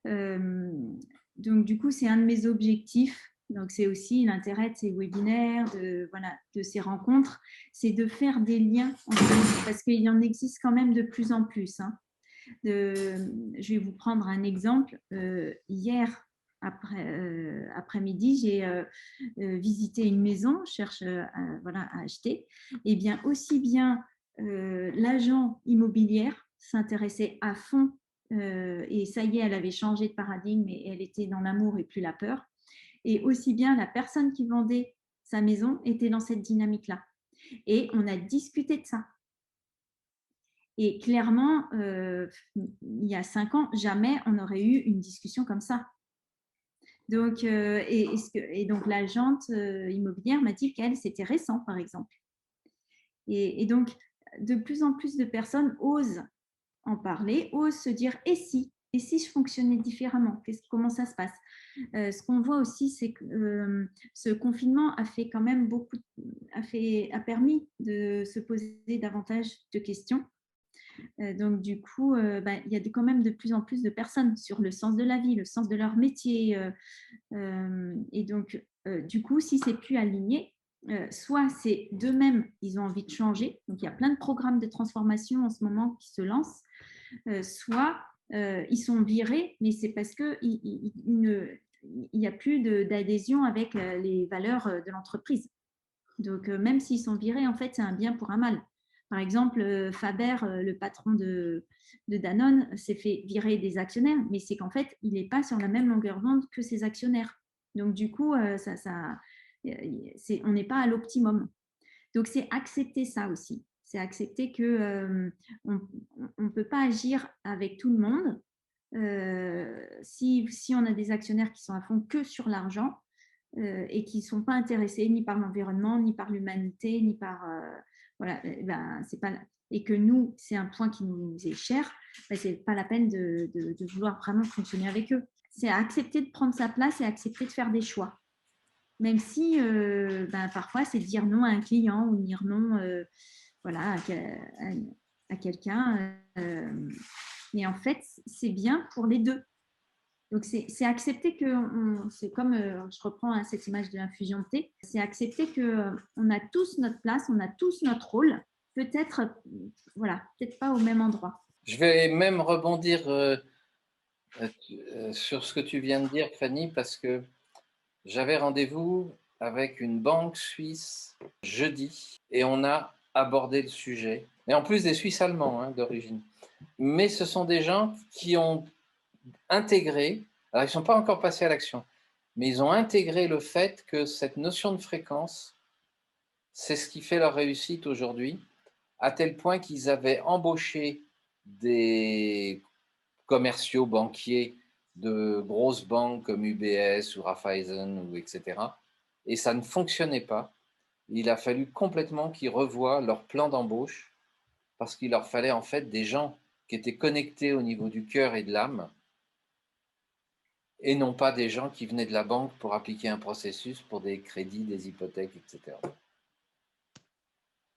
Donc, du coup, c'est un de mes objectifs. Donc, c'est aussi l'intérêt de ces webinaires, de ces rencontres, c'est de faire des liens entre eux, parce qu'il en existe quand même de plus en plus. Hein. Je vais vous prendre un exemple. Hier après-midi, j'ai visité une maison, je cherche à acheter. Et bien, aussi bien l'agent immobilière s'intéressait à fond, et ça y est, elle avait changé de paradigme et elle était dans l'amour et plus la peur. Et aussi bien la personne qui vendait sa maison était dans cette dynamique-là. Et on a discuté de ça. Et clairement, il y a 5 ans, jamais on aurait eu une discussion comme ça. Donc, donc l'agente immobilière m'a dit qu'elle, c'était récent, par exemple. Et donc, de plus en plus de personnes osent en parler, osent se dire « et si je fonctionnais différemment, comment ça se passe ?» Ce qu'on voit aussi, c'est que ce confinement a fait quand même a permis de se poser davantage de questions. Donc, du coup, il y a quand même de plus en plus de personnes sur le sens de la vie, le sens de leur métier. Et donc, du coup, si c'est plus aligné, soit c'est d'eux-mêmes, ils ont envie de changer. Donc, il y a plein de programmes de transformation en ce moment qui se lancent. Soit ils sont virés, mais c'est parce qu'il n'y a plus d'adhésion avec les valeurs de l'entreprise. Donc, même s'ils sont virés, en fait, c'est un bien pour un mal. Par exemple, Faber, le patron de Danone, s'est fait virer des actionnaires, mais c'est qu'en fait, il n'est pas sur la même longueur d'onde que ses actionnaires. Donc, du coup, on n'est pas à l'optimum. Donc, c'est accepter ça aussi. C'est accepter qu'on ne peut pas agir avec tout le monde. Si on a des actionnaires qui sont à fond que sur l'argent et qui ne sont pas intéressés ni par l'environnement, ni par l'humanité, ni par… c'est pas… Et que nous, c'est un point qui nous est cher, ce n'est pas la peine de vouloir vraiment fonctionner avec eux. C'est accepter de prendre sa place et accepter de faire des choix. même si parfois c'est dire non à un client ou dire non voilà, à quelqu'un. Mais en fait, c'est bien pour les deux. Donc, c'est accepter que, c'est comme, je reprends cette image de l'infusion de thé, c'est accepter qu'on a tous notre place, on a tous notre rôle, peut-être voilà, peut-être pas au même endroit. Je vais même rebondir sur ce que tu viens de dire, Fanny, parce que j'avais rendez-vous avec une banque suisse jeudi et on a abordé le sujet. Et en plus des Suisses allemands hein, d'origine. Mais ce sont des gens qui ont intégré, alors ils ne sont pas encore passés à l'action, mais ils ont intégré le fait que cette notion de fréquence, c'est ce qui fait leur réussite aujourd'hui, à tel point qu'ils avaient embauché des commerciaux, banquiers de grosses banques comme UBS ou Raiffeisen, ou etc. Et ça ne fonctionnait pas. Il a fallu complètement qu'ils revoient leur plan d'embauche parce qu'il leur fallait en fait des gens qui étaient connectés au niveau du cœur et de l'âme et non pas des gens qui venaient de la banque pour appliquer un processus pour des crédits, des hypothèques, etc.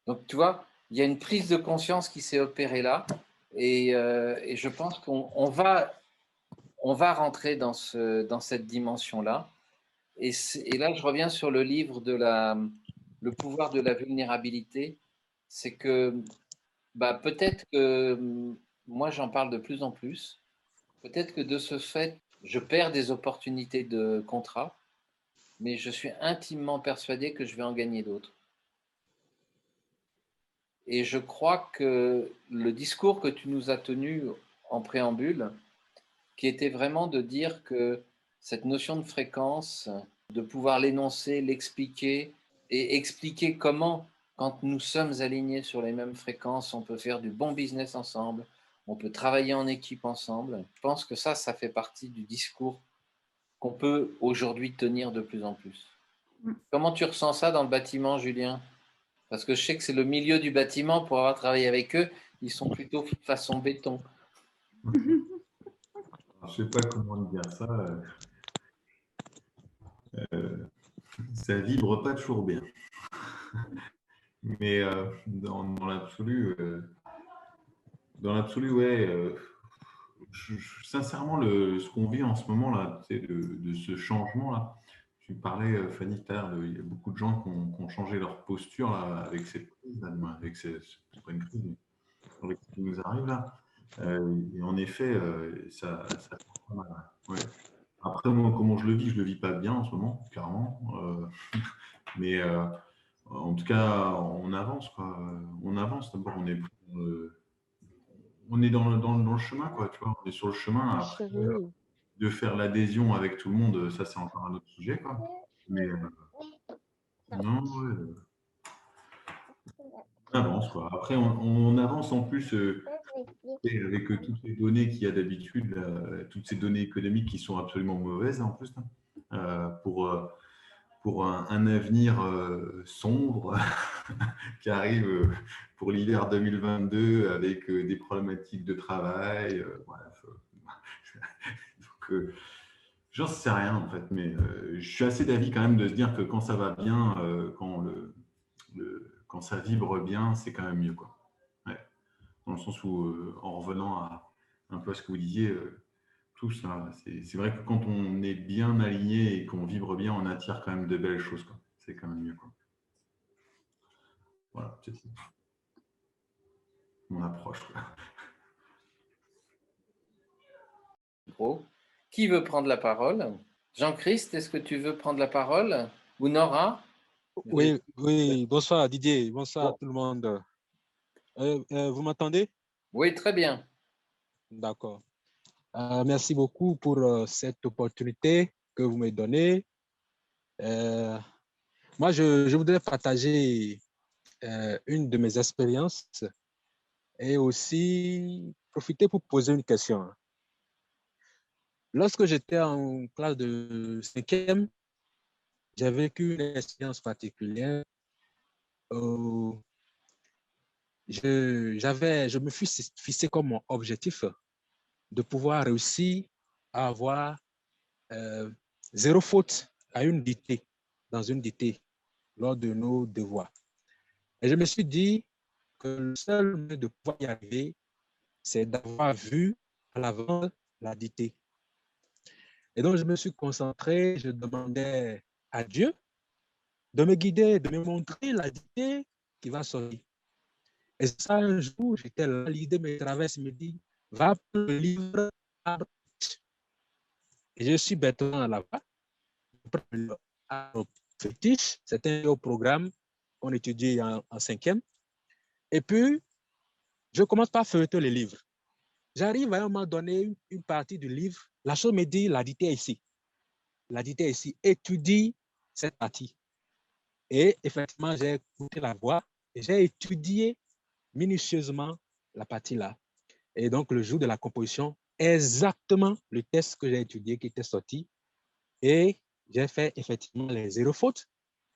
Donc, tu vois, il y a une prise de conscience qui s'est opérée là et je pense qu'on va rentrer dans cette dimension-là. Et là, je reviens sur le livre de le pouvoir de la vulnérabilité. C'est que peut-être que moi, j'en parle de plus en plus. Peut-être que de ce fait, je perds des opportunités de contrat, mais je suis intimement persuadé que je vais en gagner d'autres. Et je crois que le discours que tu nous as tenu en préambule, qui était vraiment de dire que cette notion de fréquence, de pouvoir l'énoncer, l'expliquer et expliquer comment, quand nous sommes alignés sur les mêmes fréquences, on peut faire du bon business ensemble, on peut travailler en équipe ensemble. Je pense que ça fait partie du discours qu'on peut aujourd'hui tenir de plus en plus. Comment tu ressens ça dans le bâtiment, Julien? Parce que je sais que c'est le milieu du bâtiment, pour avoir travaillé avec eux, ils sont plutôt façon béton. Alors, je ne sais pas comment dire ça. Ça vibre pas toujours bien. Mais dans l'absolu, ouais. Sincèrement, ce qu'on vit en ce moment-là, de ce changement-là, tu parlais, Fanny, tout à l'heure, il y a beaucoup de gens qui ont changé leur posture là, avec cette crise, avec c'est pas une crise, mais avec ce qui nous arrive là. Et en effet, ça fait pas mal. Ouais. Après, moi, comment je le vis pas bien en ce moment, clairement. Mais en tout cas, on avance, quoi. On avance. D'abord, on est dans le chemin, quoi, tu vois. On est sur le chemin. Après, de faire l'adhésion avec tout le monde, ça, c'est encore un autre sujet, quoi. Mais non, ouais, on avance, quoi. Après, on avance en plus avec toutes les données qu'il y a d'habitude, toutes ces données économiques qui sont absolument mauvaises, en plus, pour un avenir sombre qui arrive pour l'hiver 2022 avec des problématiques de travail. Bref. Donc, j'en sais rien en fait, mais je suis assez d'avis quand même de se dire que quand ça va bien, quand ça vibre bien, c'est quand même mieux, quoi. Ouais. Dans le sens où, en revenant un peu à ce que vous disiez, tout ça, c'est vrai que quand on est bien aligné et qu'on vibre bien, on attire quand même de belles choses, quoi. C'est quand même mieux, quoi. Voilà, c'est ça. Mon approche, quoi. Qui veut prendre la parole? Jean-Christ, est-ce que tu veux prendre la parole? Ou Nora? Oui, oui, bonsoir Didier, bonsoir tout le monde. Vous m'entendez? Oui, très bien. D'accord. Merci beaucoup pour cette opportunité que vous me donnez. Moi, je voudrais partager une de mes expériences et aussi profiter pour poser une question. Lorsque j'étais en classe de 5e, j'ai vécu une expérience particulière où je me suis fixé comme mon objectif de pouvoir réussir à avoir 0 faute à une dictée. dans une dictée lors de nos devoirs. Et je me suis dit que le seul moyen de pouvoir y arriver, c'est d'avoir vu à l'avance la dictée. Et donc, je me suis concentré, je demandais à Dieu de me guider, de me montrer la dictée qui va sortir. Et ça, un jour, j'étais là, l'idée me traverse, me dit, va prendre le livre Arbre fétiche. Et je suis bêtement là-bas, je prends le livre Arbre fétiche, c'était au programme qu'on étudie en cinquième. Et puis, je commence par feuilleter le livre. J'arrive à un moment donné, une partie du livre, la chose me dit, la dictée est ici. La dictée est ici, étudie cette partie. Et effectivement, j'ai écouté la voix et j'ai étudié minutieusement la partie là. Et donc, le jour de la composition, exactement le test que j'ai étudié qui était sorti. Et j'ai fait effectivement les 0 fautes.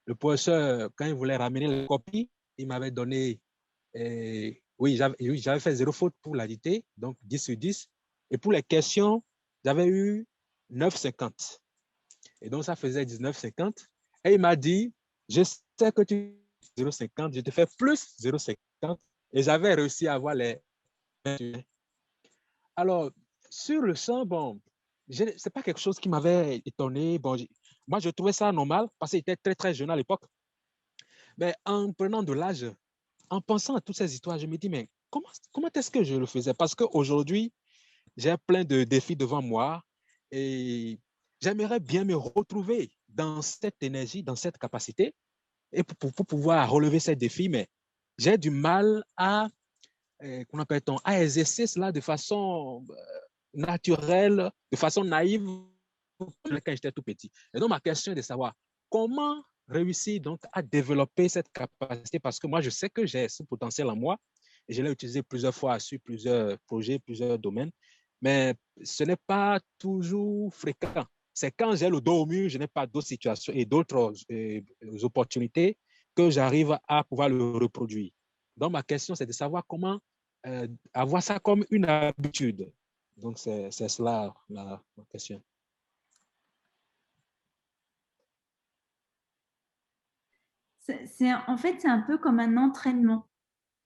Le professeur, quand il voulait ramener la copie, il m'avait donné, oui, j'avais fait 0 faute pour la dictée, donc 10 sur 10. Et pour les questions, j'avais eu 9,50. Et donc, ça faisait 19,50. Et il m'a dit, je sais que tu fais 0,50, je te fais plus 0,50. Et j'avais réussi à avoir les 21. Alors, sur le sang, bon, ce n'est pas quelque chose qui m'avait étonné. Bon, moi, je trouvais ça normal parce qu'il était très, très jeune à l'époque. Mais en prenant de l'âge, en pensant à toutes ces histoires, je me dis, mais comment est-ce que je le faisais? Parce qu'aujourd'hui, j'ai plein de défis devant moi et j'aimerais bien me retrouver dans cette énergie, dans cette capacité et pour pouvoir relever ces défis, mais j'ai du mal à, qu'on appelle-t-on, à exercer cela de façon naturelle, de façon naïve, quand j'étais tout petit. Et donc, ma question est de savoir comment réussir donc à développer cette capacité parce que moi, je sais que j'ai ce potentiel en moi et je l'ai utilisé plusieurs fois sur plusieurs projets, plusieurs domaines, mais ce n'est pas toujours fréquent. C'est quand j'ai le dos au mur, je n'ai pas d'autres situations et d'autres opportunités que j'arrive à pouvoir le reproduire. Donc, ma question, c'est de savoir comment avoir ça comme une habitude. Donc, c'est cela ma question. En fait, c'est un peu comme un entraînement.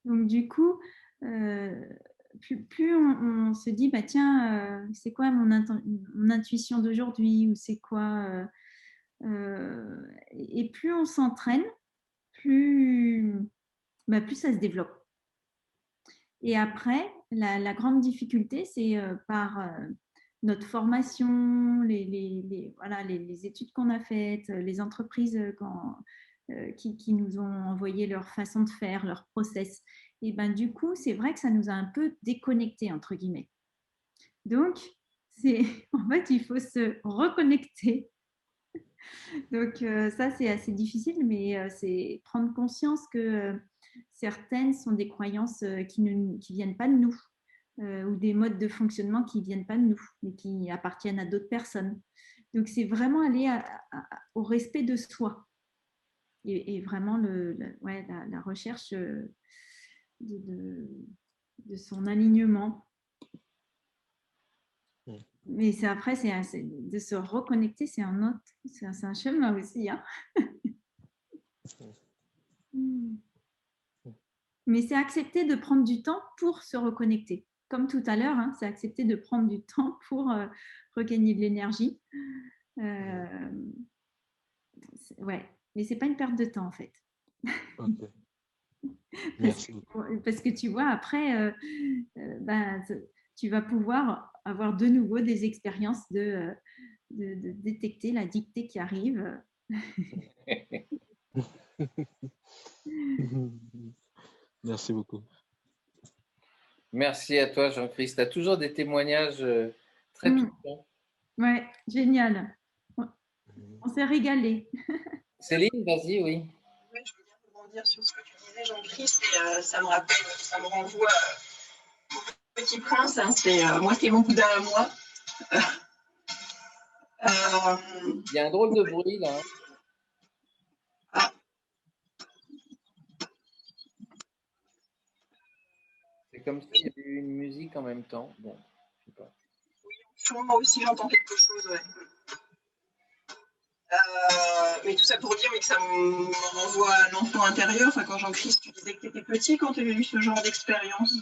Donc, du coup, plus on se dit, bah, tiens, c'est quoi mon intuition d'aujourd'hui ou c'est quoi et plus on s'entraîne, plus ça se développe. Et après, la grande difficulté, c'est par notre formation, voilà, les études qu'on a faites, les entreprises qui nous ont envoyé leur façon de faire, leur process. Et ben, du coup, c'est vrai que ça nous a un peu déconnectés, entre guillemets. Donc, en fait, il faut se reconnecter. Donc, ça, c'est assez difficile, mais c'est prendre conscience que certaines sont des croyances qui ne viennent pas de nous ou des modes de fonctionnement qui ne viennent pas de nous, mais qui appartiennent à d'autres personnes. Donc, c'est vraiment aller au respect de soi et vraiment la recherche de son alignement. Mais après, de se reconnecter, c'est un chemin aussi. Hein. Mais c'est accepter de prendre du temps pour se reconnecter. Comme tout à l'heure, hein, c'est accepter de prendre du temps pour regagner de l'énergie. Ouais, mais c'est pas une perte de temps en fait. Okay. Merci. Parce que tu vois, après, tu vas pouvoir avoir de nouveau des expériences de détecter la dictée qui arrive. Merci beaucoup. Merci à toi, Jean-Christ. Tu as toujours des témoignages très touchants. Ouais, génial. On s'est régalé. Céline, vas-y, oui. Oui, je veux bien rebondir sur ce que tu disais, Jean-Christ, et ça me renvoie au Petit Prince. Hein, moi, c'est mon boudin à moi. Il y a un drôle de bruit là. Ah. C'est comme s'il y avait eu une musique en même temps. Bon, je sais pas. Oui, moi aussi, j'entends quelque chose. Ouais. Mais tout ça pour dire que ça me renvoie à l'enfant intérieur. Enfin, quand Jean-Christ, tu disais que tu étais petit quand tu as eu ce genre d'expérience.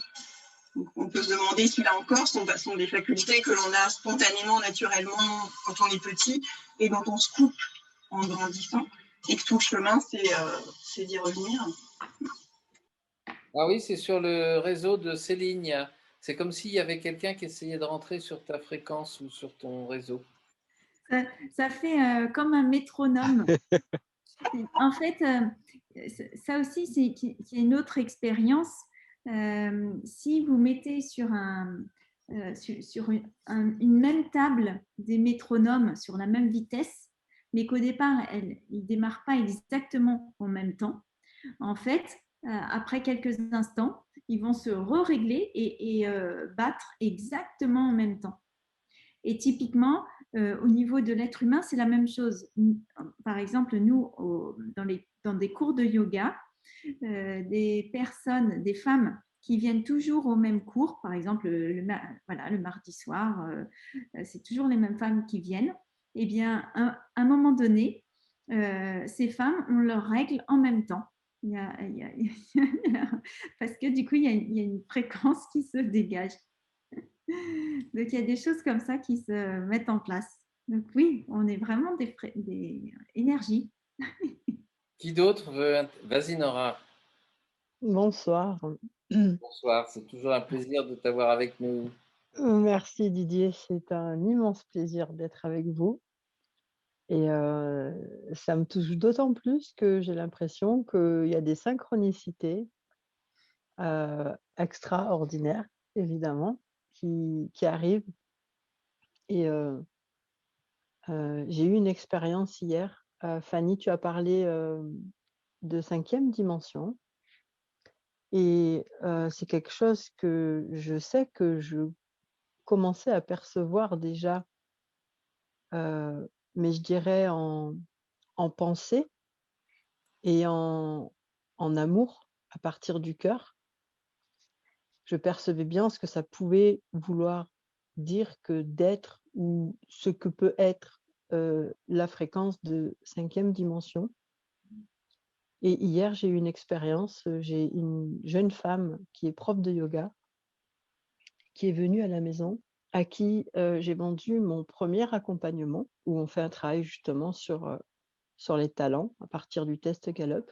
Donc, on peut se demander si là encore, ce sont des facultés que l'on a spontanément, naturellement, quand on est petit, et dont on se coupe en grandissant, et que tout le chemin, c'est d'y revenir. Ah oui, c'est sur le réseau de Céline. C'est comme s'il y avait quelqu'un qui essayait de rentrer sur ta fréquence ou sur ton réseau. Ça fait comme un métronome. En fait, ça aussi, c'est une autre expérience. Si vous mettez sur une même table des métronomes sur la même vitesse, mais qu'au départ, ils ne démarrent pas exactement en même temps, en fait, après quelques instants, ils vont se re-régler et battre exactement en même temps. Et typiquement, au niveau de l'être humain, c'est la même chose. Par exemple, nous, dans des cours de yoga, des personnes, des femmes qui viennent toujours au même cours, par exemple le mardi soir, c'est toujours les mêmes femmes qui viennent, eh bien, à un moment donné, ces femmes, on leurs règles en même temps. Parce que du coup, il y a une fréquence qui se dégage. Donc, il y a des choses comme ça qui se mettent en place. Donc, oui, on est vraiment des énergies. Qui d'autre veut... Vas-y, Nora. Bonsoir. Bonsoir, c'est toujours un plaisir de t'avoir avec nous. Merci Didier, c'est un immense plaisir d'être avec vous. Et ça me touche d'autant plus que j'ai l'impression qu'il y a des synchronicités extraordinaires, évidemment, qui arrivent. Et j'ai eu une expérience hier. Fanny, tu as parlé de 5e dimension. Et c'est quelque chose que je sais que je commençais à percevoir déjà, mais je dirais en pensée et en amour à partir du cœur. Je percevais bien ce que ça pouvait vouloir dire que d'être ou ce que peut être la fréquence de 5e dimension. Et hier, j'ai eu une expérience, j'ai une jeune femme qui est prof de yoga, qui est venue à la maison, à qui j'ai vendu mon premier accompagnement, où on fait un travail justement sur les talents à partir du test Gallup.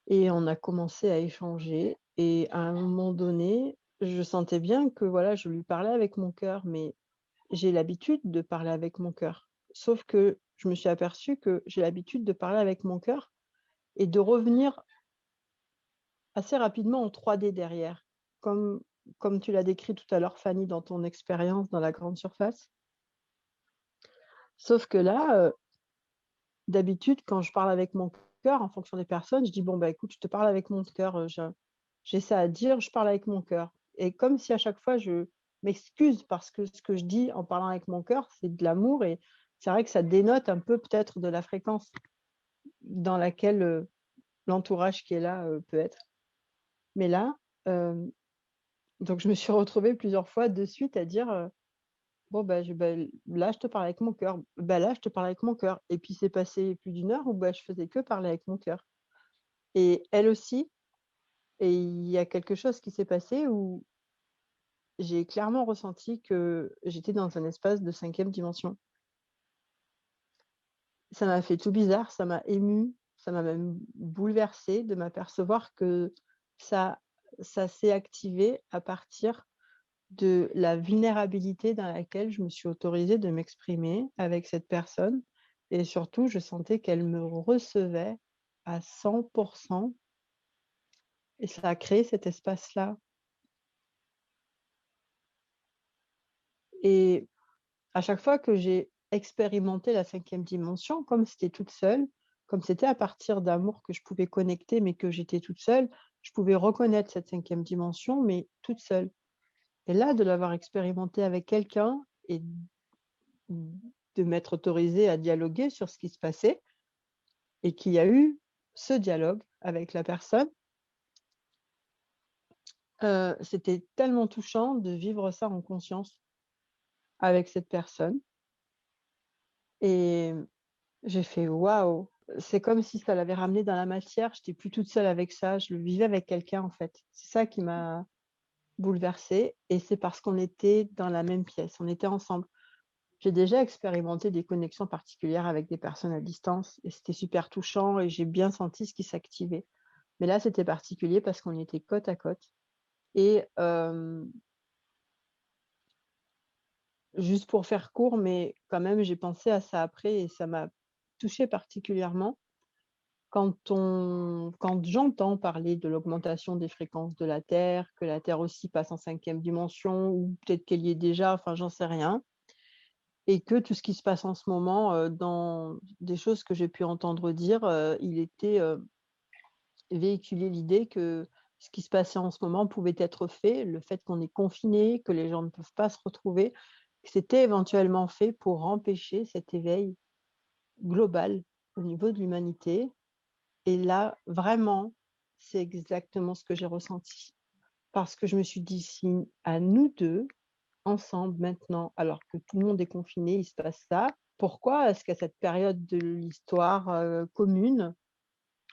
Et on a commencé à échanger. Et à un moment donné, je sentais bien que voilà, je lui parlais avec mon cœur, mais j'ai l'habitude de parler avec mon cœur. Sauf que je me suis aperçue que j'ai l'habitude de parler avec mon cœur et de revenir assez rapidement en 3D derrière, comme tu l'as décrit tout à l'heure, Fanny, dans ton expérience dans la grande surface. Sauf que là, d'habitude, quand je parle avec mon cœur, en fonction des personnes, je dis, bon, bah écoute, je te parle avec mon cœur, j'ai ça à dire, je parle avec mon cœur. Et comme si à chaque fois, je m'excuse parce que ce que je dis en parlant avec mon cœur, c'est de l'amour. Et c'est vrai que ça dénote un peu peut-être de la fréquence dans laquelle l'entourage qui est là peut être. Mais là, donc je me suis retrouvée plusieurs fois de suite à dire, bon, bah, là, je te parle avec mon cœur. Bah, là, je te parle avec mon cœur. Et puis, c'est passé plus d'1 heure où bah, je faisais que parler avec mon cœur. Et elle aussi. Et il y a quelque chose qui s'est passé où j'ai clairement ressenti que j'étais dans un espace de 5e dimension. Ça m'a fait tout bizarre, ça m'a émue, ça m'a même bouleversée de m'apercevoir que ça s'est activé à partir de la vulnérabilité dans laquelle je me suis autorisée de m'exprimer avec cette personne. Et surtout, je sentais qu'elle me recevait à 100%. Et ça a créé cet espace-là. Et à chaque fois que j'ai expérimenté la 5e dimension, comme c'était toute seule, comme c'était à partir d'amour que je pouvais connecter, mais que j'étais toute seule, je pouvais reconnaître cette 5e dimension, mais toute seule. Et là, de l'avoir expérimenté avec quelqu'un et de m'être autorisée à dialoguer sur ce qui se passait et qu'il y a eu ce dialogue avec la personne, c'était tellement touchant de vivre ça en conscience avec cette personne. Et j'ai fait waouh! C'est comme si ça l'avait ramené dans la matière. Je n'étais plus toute seule avec ça. Je le vivais avec quelqu'un, en fait. C'est ça qui m'a bouleversée et c'est parce qu'on était dans la même pièce, on était ensemble. J'ai déjà expérimenté des connexions particulières avec des personnes à distance et c'était super touchant et j'ai bien senti ce qui s'activait. Mais là, c'était particulier parce qu'on était côte à côte et juste pour faire court, mais quand même, j'ai pensé à ça après et ça m'a touchée particulièrement. Quand j'entends parler de l'augmentation des fréquences de la Terre, que la Terre aussi passe en 5e dimension ou peut-être qu'elle y est déjà, enfin j'en sais rien et que tout ce qui se passe en ce moment, dans des choses que j'ai pu entendre dire, il était, véhiculé l'idée que ce qui se passait en ce moment pouvait être fait, le fait qu'on est confinés, que les gens ne peuvent pas se retrouver, que c'était éventuellement fait pour empêcher cet éveil global au niveau de l'humanité. Et là, vraiment, c'est exactement ce que j'ai ressenti. Parce que je me suis dit, si à nous deux, ensemble maintenant, alors que tout le monde est confiné, il se passe ça, pourquoi est-ce qu'à cette période de l'histoire commune,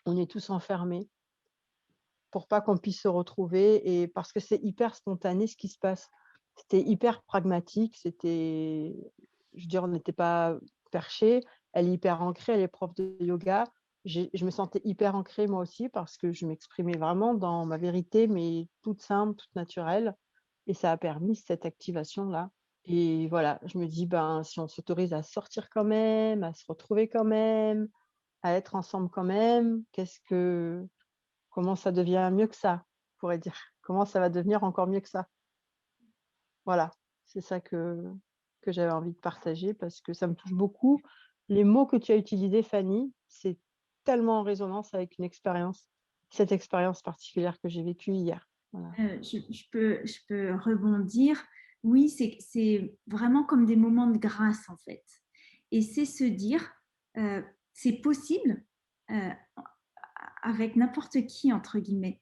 on est tous enfermés pour pas qu'on puisse se retrouver et parce que c'est hyper spontané ce qui se passe. C'était hyper pragmatique, c'était, je veux dire, on n'était pas perché. Elle est hyper ancrée, elle est prof de yoga. Je me sentais hyper ancrée moi aussi parce que je m'exprimais vraiment dans ma vérité, mais toute simple, toute naturelle. Et ça a permis cette activation-là. Et voilà, je me dis, ben, si on s'autorise à sortir quand même, à se retrouver quand même, à être ensemble quand même, comment ça devient mieux que ça, on pourrait dire. Comment ça va devenir encore mieux que ça. Voilà, c'est ça que j'avais envie de partager parce que ça me touche beaucoup. Les mots que tu as utilisés, Fanny, c'est tellement en résonance avec cette expérience particulière que j'ai vécue hier. Voilà. Je peux rebondir. Oui, c'est vraiment comme des moments de grâce en fait. Et c'est se dire, c'est possible euh, avec n'importe qui, entre guillemets.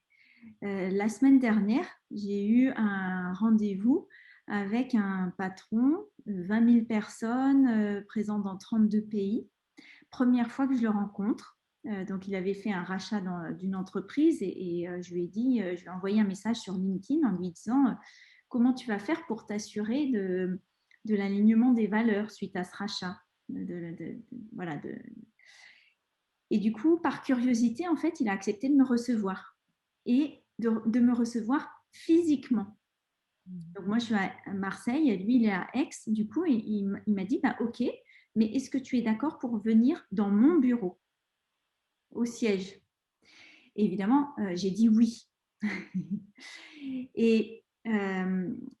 La semaine dernière, j'ai eu un rendez-vous avec un patron, 20 000 personnes présentes dans 32 pays. Première fois que je le rencontre. Donc, il avait fait un rachat d'une entreprise et je lui ai dit, je lui ai envoyé un message sur LinkedIn en lui disant comment tu vas faire pour t'assurer de l'alignement des valeurs suite à ce rachat. Voilà, Et du coup, par curiosité, en fait, il a accepté de me recevoir et de me recevoir physiquement. Donc, moi, je suis à Marseille, et lui, il est à Aix. Du coup, il m'a dit, bah, OK, mais est-ce que tu es d'accord pour venir dans mon bureau, au siège? Et évidemment, j'ai dit oui. Et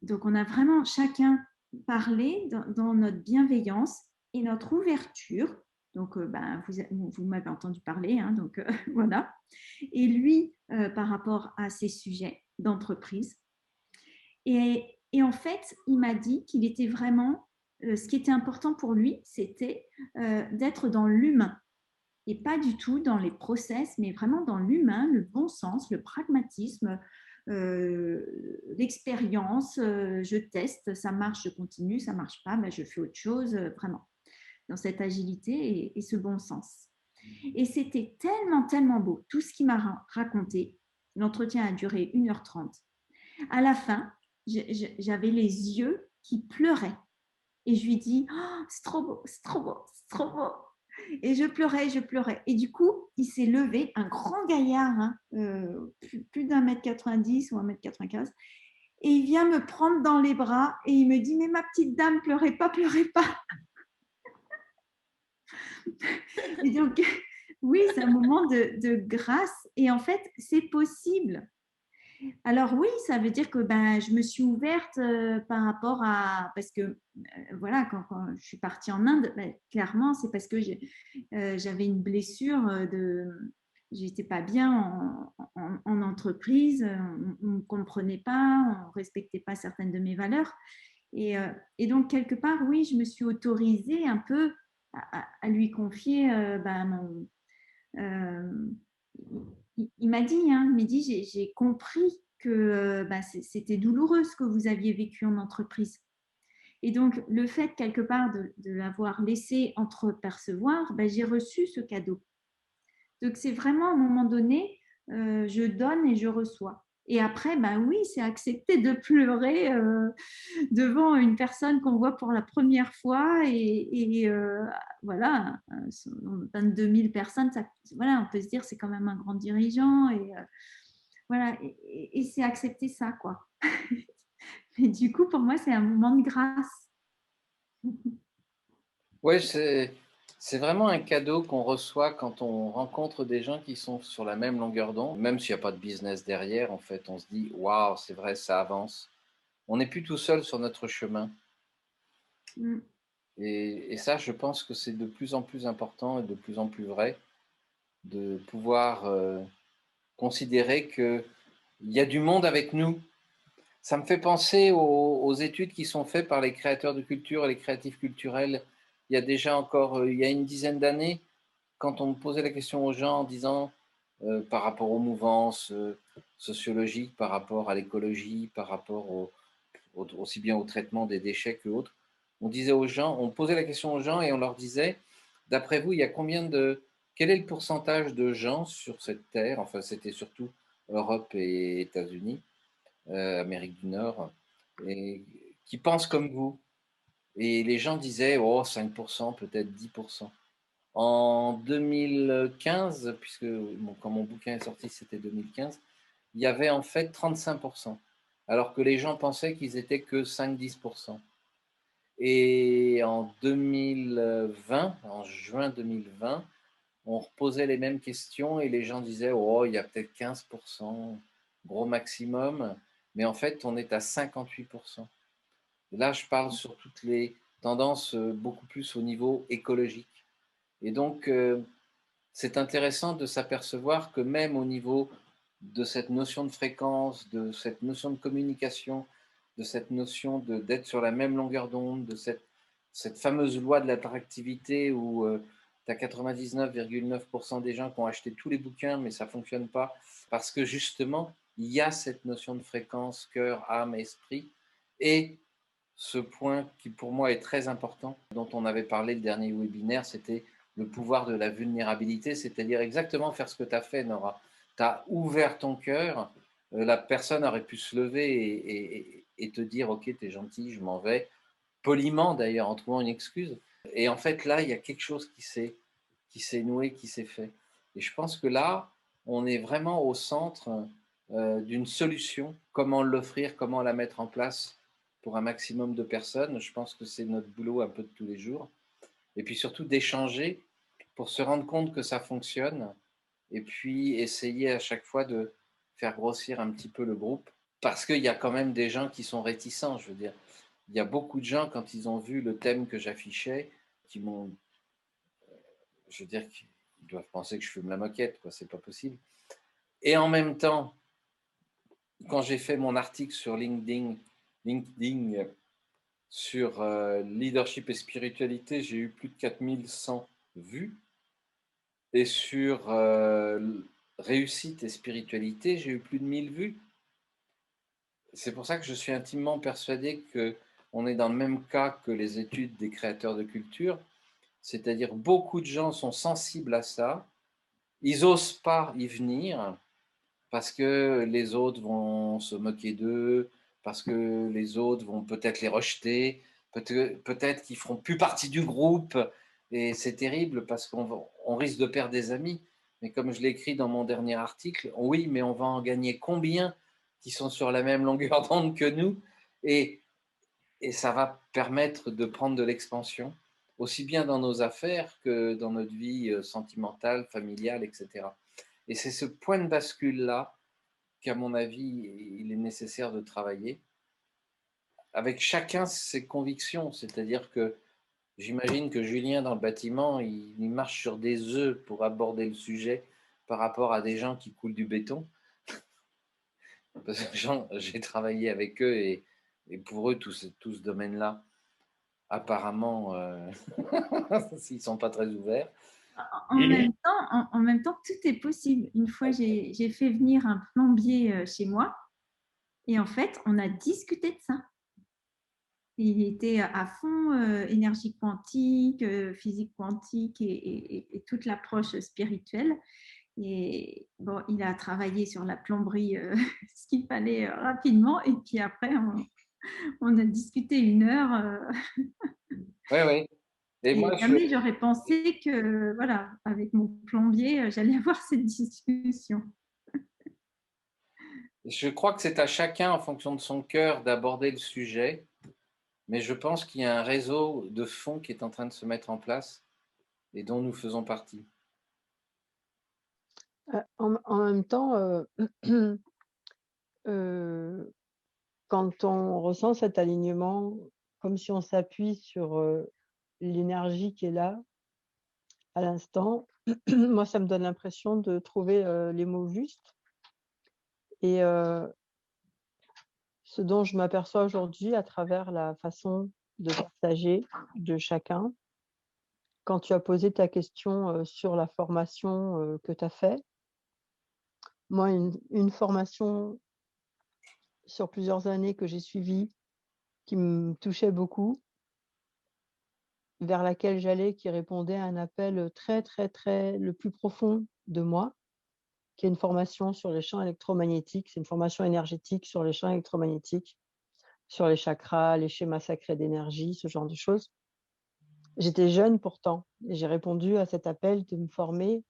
donc, on a vraiment chacun parlé dans notre bienveillance et notre ouverture. Donc, ben, vous m'avez entendu parler, hein, donc voilà. Et lui, par rapport à ces sujets d'entreprise. Et en fait, il m'a dit qu'il était vraiment, ce qui était important pour lui, c'était d'être dans l'humain et pas du tout dans les process, mais vraiment dans l'humain, le bon sens, le pragmatisme, l'expérience. Je teste, ça marche, je continue, ça marche pas, ben je fais autre chose, vraiment, dans cette agilité et ce bon sens. Et c'était tellement, tellement beau, tout ce qu'il m'a raconté. L'entretien a duré 1h30. À la fin, j'avais les yeux qui pleuraient. Et je lui dis, oh, c'est trop beau, c'est trop beau, c'est trop beau. Et je pleurais, je pleurais. Et du coup, il s'est levé, un grand gaillard, hein, plus d'1,90 m ou 1,95 m. Et il vient me prendre dans les bras et il me dit, mais ma petite dame, pleurez pas, pleurez pas. Et donc, oui, c'est un moment de grâce. Et en fait, c'est possible. Alors oui, ça veut dire que ben, je me suis ouverte par rapport à… Parce que voilà, quand je suis partie en Inde, ben, clairement, c'est parce que j'avais une blessure j'étais pas bien en entreprise, on ne me comprenait pas, on ne respectait pas certaines de mes valeurs. Et donc, quelque part, oui, je me suis autorisée un peu à lui confier ben, il m'a dit, hein, j'ai compris que bah, c'était douloureux ce que vous aviez vécu en entreprise. Et donc, le fait, quelque part, de l'avoir laissé entrepercevoir, ben, j'ai reçu ce cadeau. Donc, c'est vraiment, à un moment donné, je donne et je reçois. Et après, ben oui, c'est accepter de pleurer devant une personne qu'on voit pour la première fois. Et voilà, 22 000 personnes, ça, voilà, on peut se dire c'est quand même un grand dirigeant. Et voilà, et c'est accepter ça, quoi. Et du coup, pour moi, c'est un moment de grâce. Oui, c'est vraiment un cadeau qu'on reçoit quand on rencontre des gens qui sont sur la même longueur d'onde. Même s'il n'y a pas de business derrière, en fait, on se dit « Waouh, c'est vrai, ça avance ». On n'est plus tout seul sur notre chemin. Mm. Et ça, je pense que c'est de plus en plus important et de plus en plus vrai de pouvoir considérer qu'il y a du monde avec nous. Ça me fait penser aux études qui sont faites par les créateurs de culture et les créatifs culturels. Il y a déjà encore, il y a une dizaine d'années, quand on me posait la question aux gens en disant, par rapport aux mouvances sociologiques, par rapport à l'écologie, par rapport aussi bien au traitement des déchets que autres, on disait aux gens, on posait la question aux gens et on leur disait, d'après vous, il y a quel est le pourcentage de gens sur cette terre, enfin c'était surtout Europe et États-Unis, Amérique du Nord, et qui pensent comme vous. Et les gens disaient, oh, 5%, peut-être 10%. En 2015, puisque quand mon bouquin est sorti, c'était 2015, il y avait en fait 35%, alors que les gens pensaient qu'ils étaient que 5-10%. Et en 2020, en juin 2020, on reposait les mêmes questions et les gens disaient, oh, il y a peut-être 15%, gros maximum, mais en fait, on est à 58%. Là, je parle sur toutes les tendances beaucoup plus au niveau écologique. Et donc, c'est intéressant de s'apercevoir que même au niveau de cette notion de fréquence, de cette notion de communication, de cette notion d'être sur la même longueur d'onde, de cette fameuse loi de l'attractivité où tu as 99,9% des gens qui ont acheté tous les bouquins, mais ça ne fonctionne pas, parce que justement, il y a cette notion de fréquence, cœur, âme, esprit, et ce point qui pour moi est très important, dont on avait parlé le dernier webinaire, c'était le pouvoir de la vulnérabilité, c'est-à-dire exactement faire ce que tu as fait, Nora. Tu as ouvert ton cœur, la personne aurait pu se lever et te dire, ok, t'es gentil, je m'en vais, poliment d'ailleurs, en trouvant une excuse. Et en fait, là, il y a quelque chose qui s'est noué, qui s'est fait. Et je pense que là, on est vraiment au centre d'une solution. Comment l'offrir, comment la mettre en place pour un maximum de personnes. Je pense que c'est notre boulot un peu de tous les jours. Et puis surtout d'échanger pour se rendre compte que ça fonctionne et puis essayer à chaque fois de faire grossir un petit peu le groupe parce qu'il y a quand même des gens qui sont réticents. Je veux dire, il y a beaucoup de gens quand ils ont vu le thème que j'affichais qui m'ont, je veux dire, qu'ils doivent penser que je fume la moquette, quoi. C'est pas possible. Et en même temps, quand j'ai fait mon article sur LinkedIn sur leadership et spiritualité, j'ai eu plus de 4100 vues. Et sur réussite et spiritualité, j'ai eu plus de 1000 vues. C'est pour ça que je suis intimement persuadé qu'on est dans le même cas que les études des créateurs de culture, c'est-à-dire beaucoup de gens sont sensibles à ça, ils n'osent pas y venir parce que les autres vont se moquer d'eux, parce que les autres vont peut-être les rejeter, peut-être qu'ils ne feront plus partie du groupe, et c'est terrible parce qu'on risque de perdre des amis. Mais comme je l'ai écrit dans mon dernier article, oui, mais on va en gagner combien qui sont sur la même longueur d'onde que nous, et ça va permettre de prendre de l'expansion, aussi bien dans nos affaires que dans notre vie sentimentale, familiale, etc. Et c'est ce point de bascule-là qu'à mon avis, il est nécessaire de travailler, avec chacun ses convictions. C'est-à-dire que j'imagine que Julien, dans le bâtiment, il marche sur des œufs pour aborder le sujet par rapport à des gens qui coulent du béton. Parce que j'ai travaillé avec eux et pour eux, tout ce domaine-là, apparemment, s'ils ne sont pas très ouverts. En même temps, tout est possible. Une fois, j'ai fait venir un plombier chez moi et en fait, on a discuté de ça. Il était à fond énergie quantique, physique quantique et toute l'approche spirituelle. Et bon, il a travaillé sur la plomberie, ce qu'il fallait rapidement. Et puis après, on a discuté 1 heure. Oui, oui. Et moi, Et jamais j'aurais pensé que, voilà, avec mon plombier, j'allais avoir cette discussion. je crois que c'est à chacun, en fonction de son cœur, d'aborder le sujet. Mais je pense qu'il y a un réseau de fond qui est en train de se mettre en place et dont nous faisons partie. En même temps, euh, quand on ressent cet alignement, comme si on s'appuie sur l'énergie qui est là à l'instant, moi, ça me donne l'impression de trouver les mots justes. Et ce dont je m'aperçois aujourd'hui à travers la façon de partager de chacun, quand tu as posé ta question sur la formation que tu as fait, moi, une formation sur plusieurs années que j'ai suivie, qui me touchait beaucoup, vers laquelle j'allais, qui répondait à un appel très, très, très, le plus profond de moi, qui est une formation sur les champs électromagnétiques. C'est une formation énergétique sur les champs électromagnétiques, sur les chakras, les schémas sacrés d'énergie, ce genre de choses. J'étais jeune pourtant, et j'ai répondu à cet appel de me former,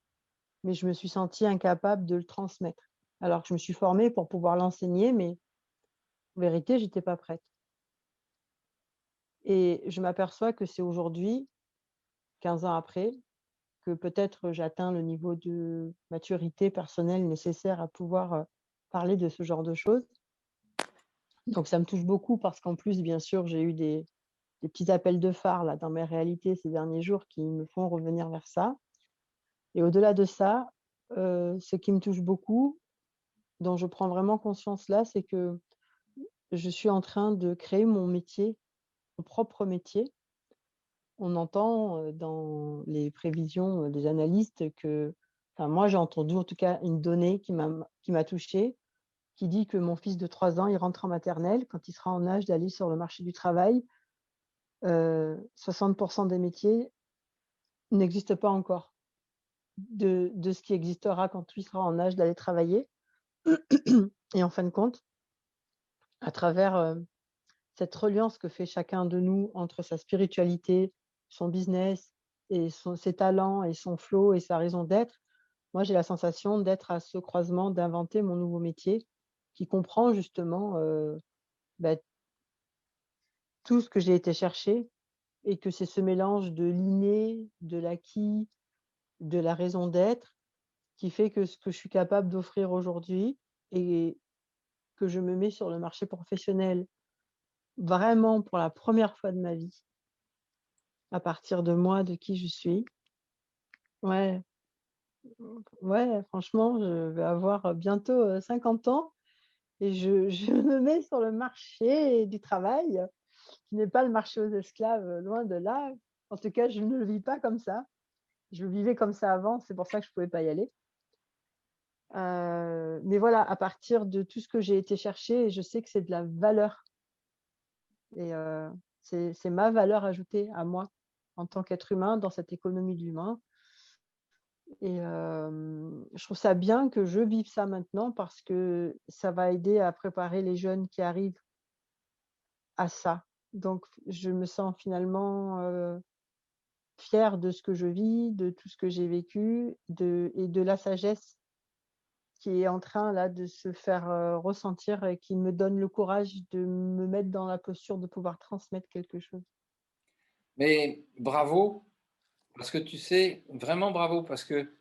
mais je me suis sentie incapable de le transmettre. Alors que je me suis formée pour pouvoir l'enseigner, mais en vérité, j'étais pas prête. Et je m'aperçois que c'est aujourd'hui, 15 ans après, que peut-être j'atteins le niveau de maturité personnelle nécessaire à pouvoir parler de ce genre de choses. Donc ça me touche beaucoup parce qu'en plus, bien sûr, j'ai eu des petits appels de phare là, dans mes réalités ces derniers jours qui me font revenir vers ça. Et au-delà de ça, ce qui me touche beaucoup, dont je prends vraiment conscience là, c'est que je suis en train de créer mon métier, mon propre métier. On entend dans les prévisions des analystes que, enfin moi j'ai entendu en tout cas une donnée qui m'a touchée, qui dit que mon fils de 3 ans, il rentre en maternelle, quand il sera en âge d'aller sur le marché du travail, 60% des métiers n'existent pas encore de ce qui existera quand il sera en âge d'aller travailler. Et en fin de compte, à travers cette reliance que fait chacun de nous entre sa spiritualité, son business et ses talents et son flow et sa raison d'être, moi j'ai la sensation d'être à ce croisement, d'inventer mon nouveau métier qui comprend justement bah, tout ce que j'ai été chercher et que c'est ce mélange de l'inné, de l'acquis, de la raison d'être qui fait que ce que je suis capable d'offrir aujourd'hui et que je me mets sur le marché professionnel vraiment pour la première fois de ma vie, à partir de moi, de qui je suis. Ouais, ouais, franchement, je vais avoir bientôt 50 ans et je me mets sur le marché du travail, qui n'est pas le marché aux esclaves, loin de là. En tout cas, je ne le vis pas comme ça. Je le vivais comme ça avant, c'est pour ça que je ne pouvais pas y aller. Mais voilà, à partir de tout ce que j'ai été chercher, je sais que c'est de la valeur. Et c'est ma valeur ajoutée à moi en tant qu'être humain dans cette économie de l'humain. Et je trouve ça bien que je vive ça maintenant parce que ça va aider à préparer les jeunes qui arrivent à ça. Donc, je me sens finalement fière de ce que je vis, de tout ce que j'ai vécu et de la sagesse qui est en train là de se faire ressentir et qui me donne le courage de me mettre dans la posture de pouvoir transmettre quelque chose. Mais bravo, parce que tu sais, vraiment bravo, parce que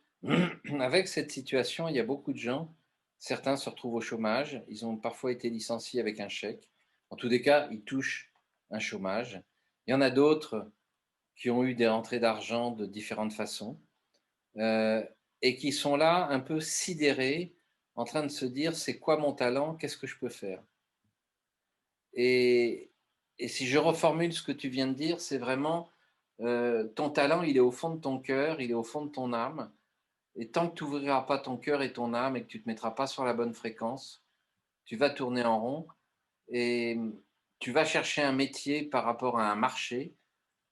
avec cette situation, il y a beaucoup de gens, certains se retrouvent au chômage, ils ont parfois été licenciés avec un chèque. En tous les cas, ils touchent un chômage. Il y en a d'autres qui ont eu des rentrées d'argent de différentes façons et qui sont là un peu sidérés, en train de se dire, c'est quoi mon talent, qu'est-ce que je peux faire? Et, et si je reformule ce que tu viens de dire, c'est vraiment ton talent, il est au fond de ton cœur, il est au fond de ton âme. Et tant que tu n'ouvriras pas ton cœur et ton âme et que tu ne te mettras pas sur la bonne fréquence, tu vas tourner en rond. Et tu vas chercher un métier par rapport à un marché,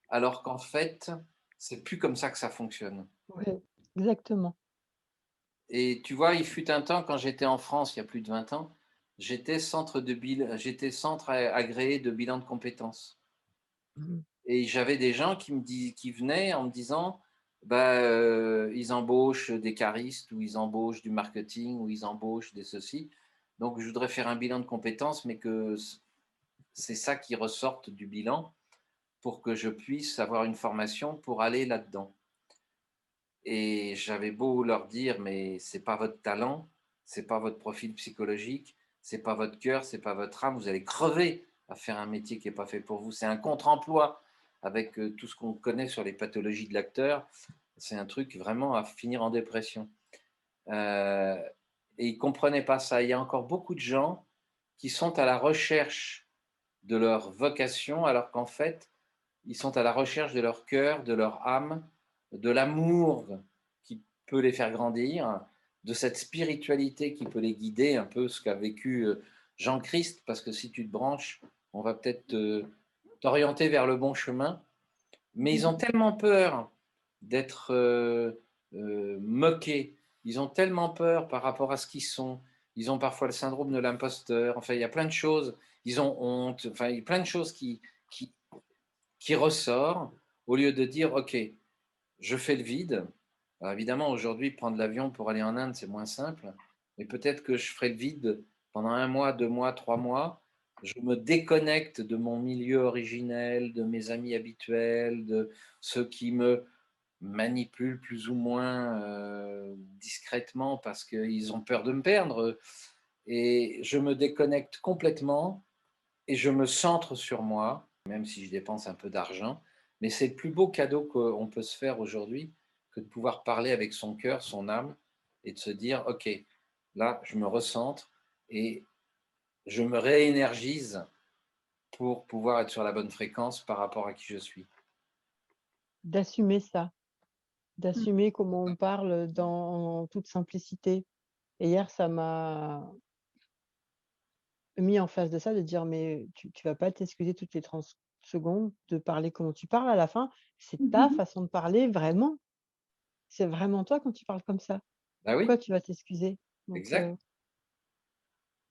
alors qu'en fait, c'est plus comme ça que ça fonctionne. Ouais, exactement. Et tu vois, il fut un temps, quand j'étais en France, il y a plus de 20 ans, j'étais centre agréé de bilan de compétences. Mmh. Et j'avais des gens qui venaient en me disant, bah, ils embauchent des caristes, ou ils embauchent du marketing, ou ils embauchent des ceci. Donc, je voudrais faire un bilan de compétences, mais que c'est ça qui ressorte du bilan pour que je puisse avoir une formation pour aller là-dedans. Et j'avais beau leur dire, mais c'est pas votre talent, c'est pas votre profil psychologique, c'est pas votre cœur, c'est pas votre âme, vous allez crever à faire un métier qui n'est pas fait pour vous. C'est un contre-emploi avec tout ce qu'on connaît sur les pathologies de l'acteur. C'est un truc vraiment à finir en dépression. Euh, et ils ne comprenaient pas ça. Il y a encore beaucoup de gens qui sont à la recherche de leur vocation, alors qu'en fait, ils sont à la recherche de leur cœur, de leur âme, de l'amour qui peut les faire grandir, de cette spiritualité qui peut les guider, un peu ce qu'a vécu Jean-Christ, parce que si tu te branches, on va peut-être t'orienter vers le bon chemin. Mais ils ont tellement peur d'être moqués, ils ont tellement peur par rapport à ce qu'ils sont, ils ont parfois le syndrome de l'imposteur, enfin il y a plein de choses, ils ont honte, enfin il y a plein de choses qui ressort au lieu de dire ok, je fais le vide. Alors évidemment, aujourd'hui, prendre l'avion pour aller en Inde, c'est moins simple, mais peut-être que je ferai le vide pendant 1 mois, 2 mois, 3 mois. Je me déconnecte de mon milieu originel, de mes amis habituels, de ceux qui me manipulent plus ou moins discrètement parce qu'ils ont peur de me perdre. Et je me déconnecte complètement et je me centre sur moi, même si je dépense un peu d'argent. Mais c'est le plus beau cadeau qu'on peut se faire aujourd'hui, que de pouvoir parler avec son cœur, son âme, et de se dire, OK, là, je me recentre et je me réénergise pour pouvoir être sur la bonne fréquence par rapport à qui je suis. D'assumer ça, d'assumer comment on parle dans toute simplicité. Et hier, ça m'a mis en face de ça, de dire: «Mais tu vas pas t'excuser toutes les 30 secondes de parler comment tu parles à la fin, c'est ta façon de parler vraiment. C'est vraiment toi quand tu parles comme ça. Ah oui, Pourquoi tu vas t'excuser?» Donc exact.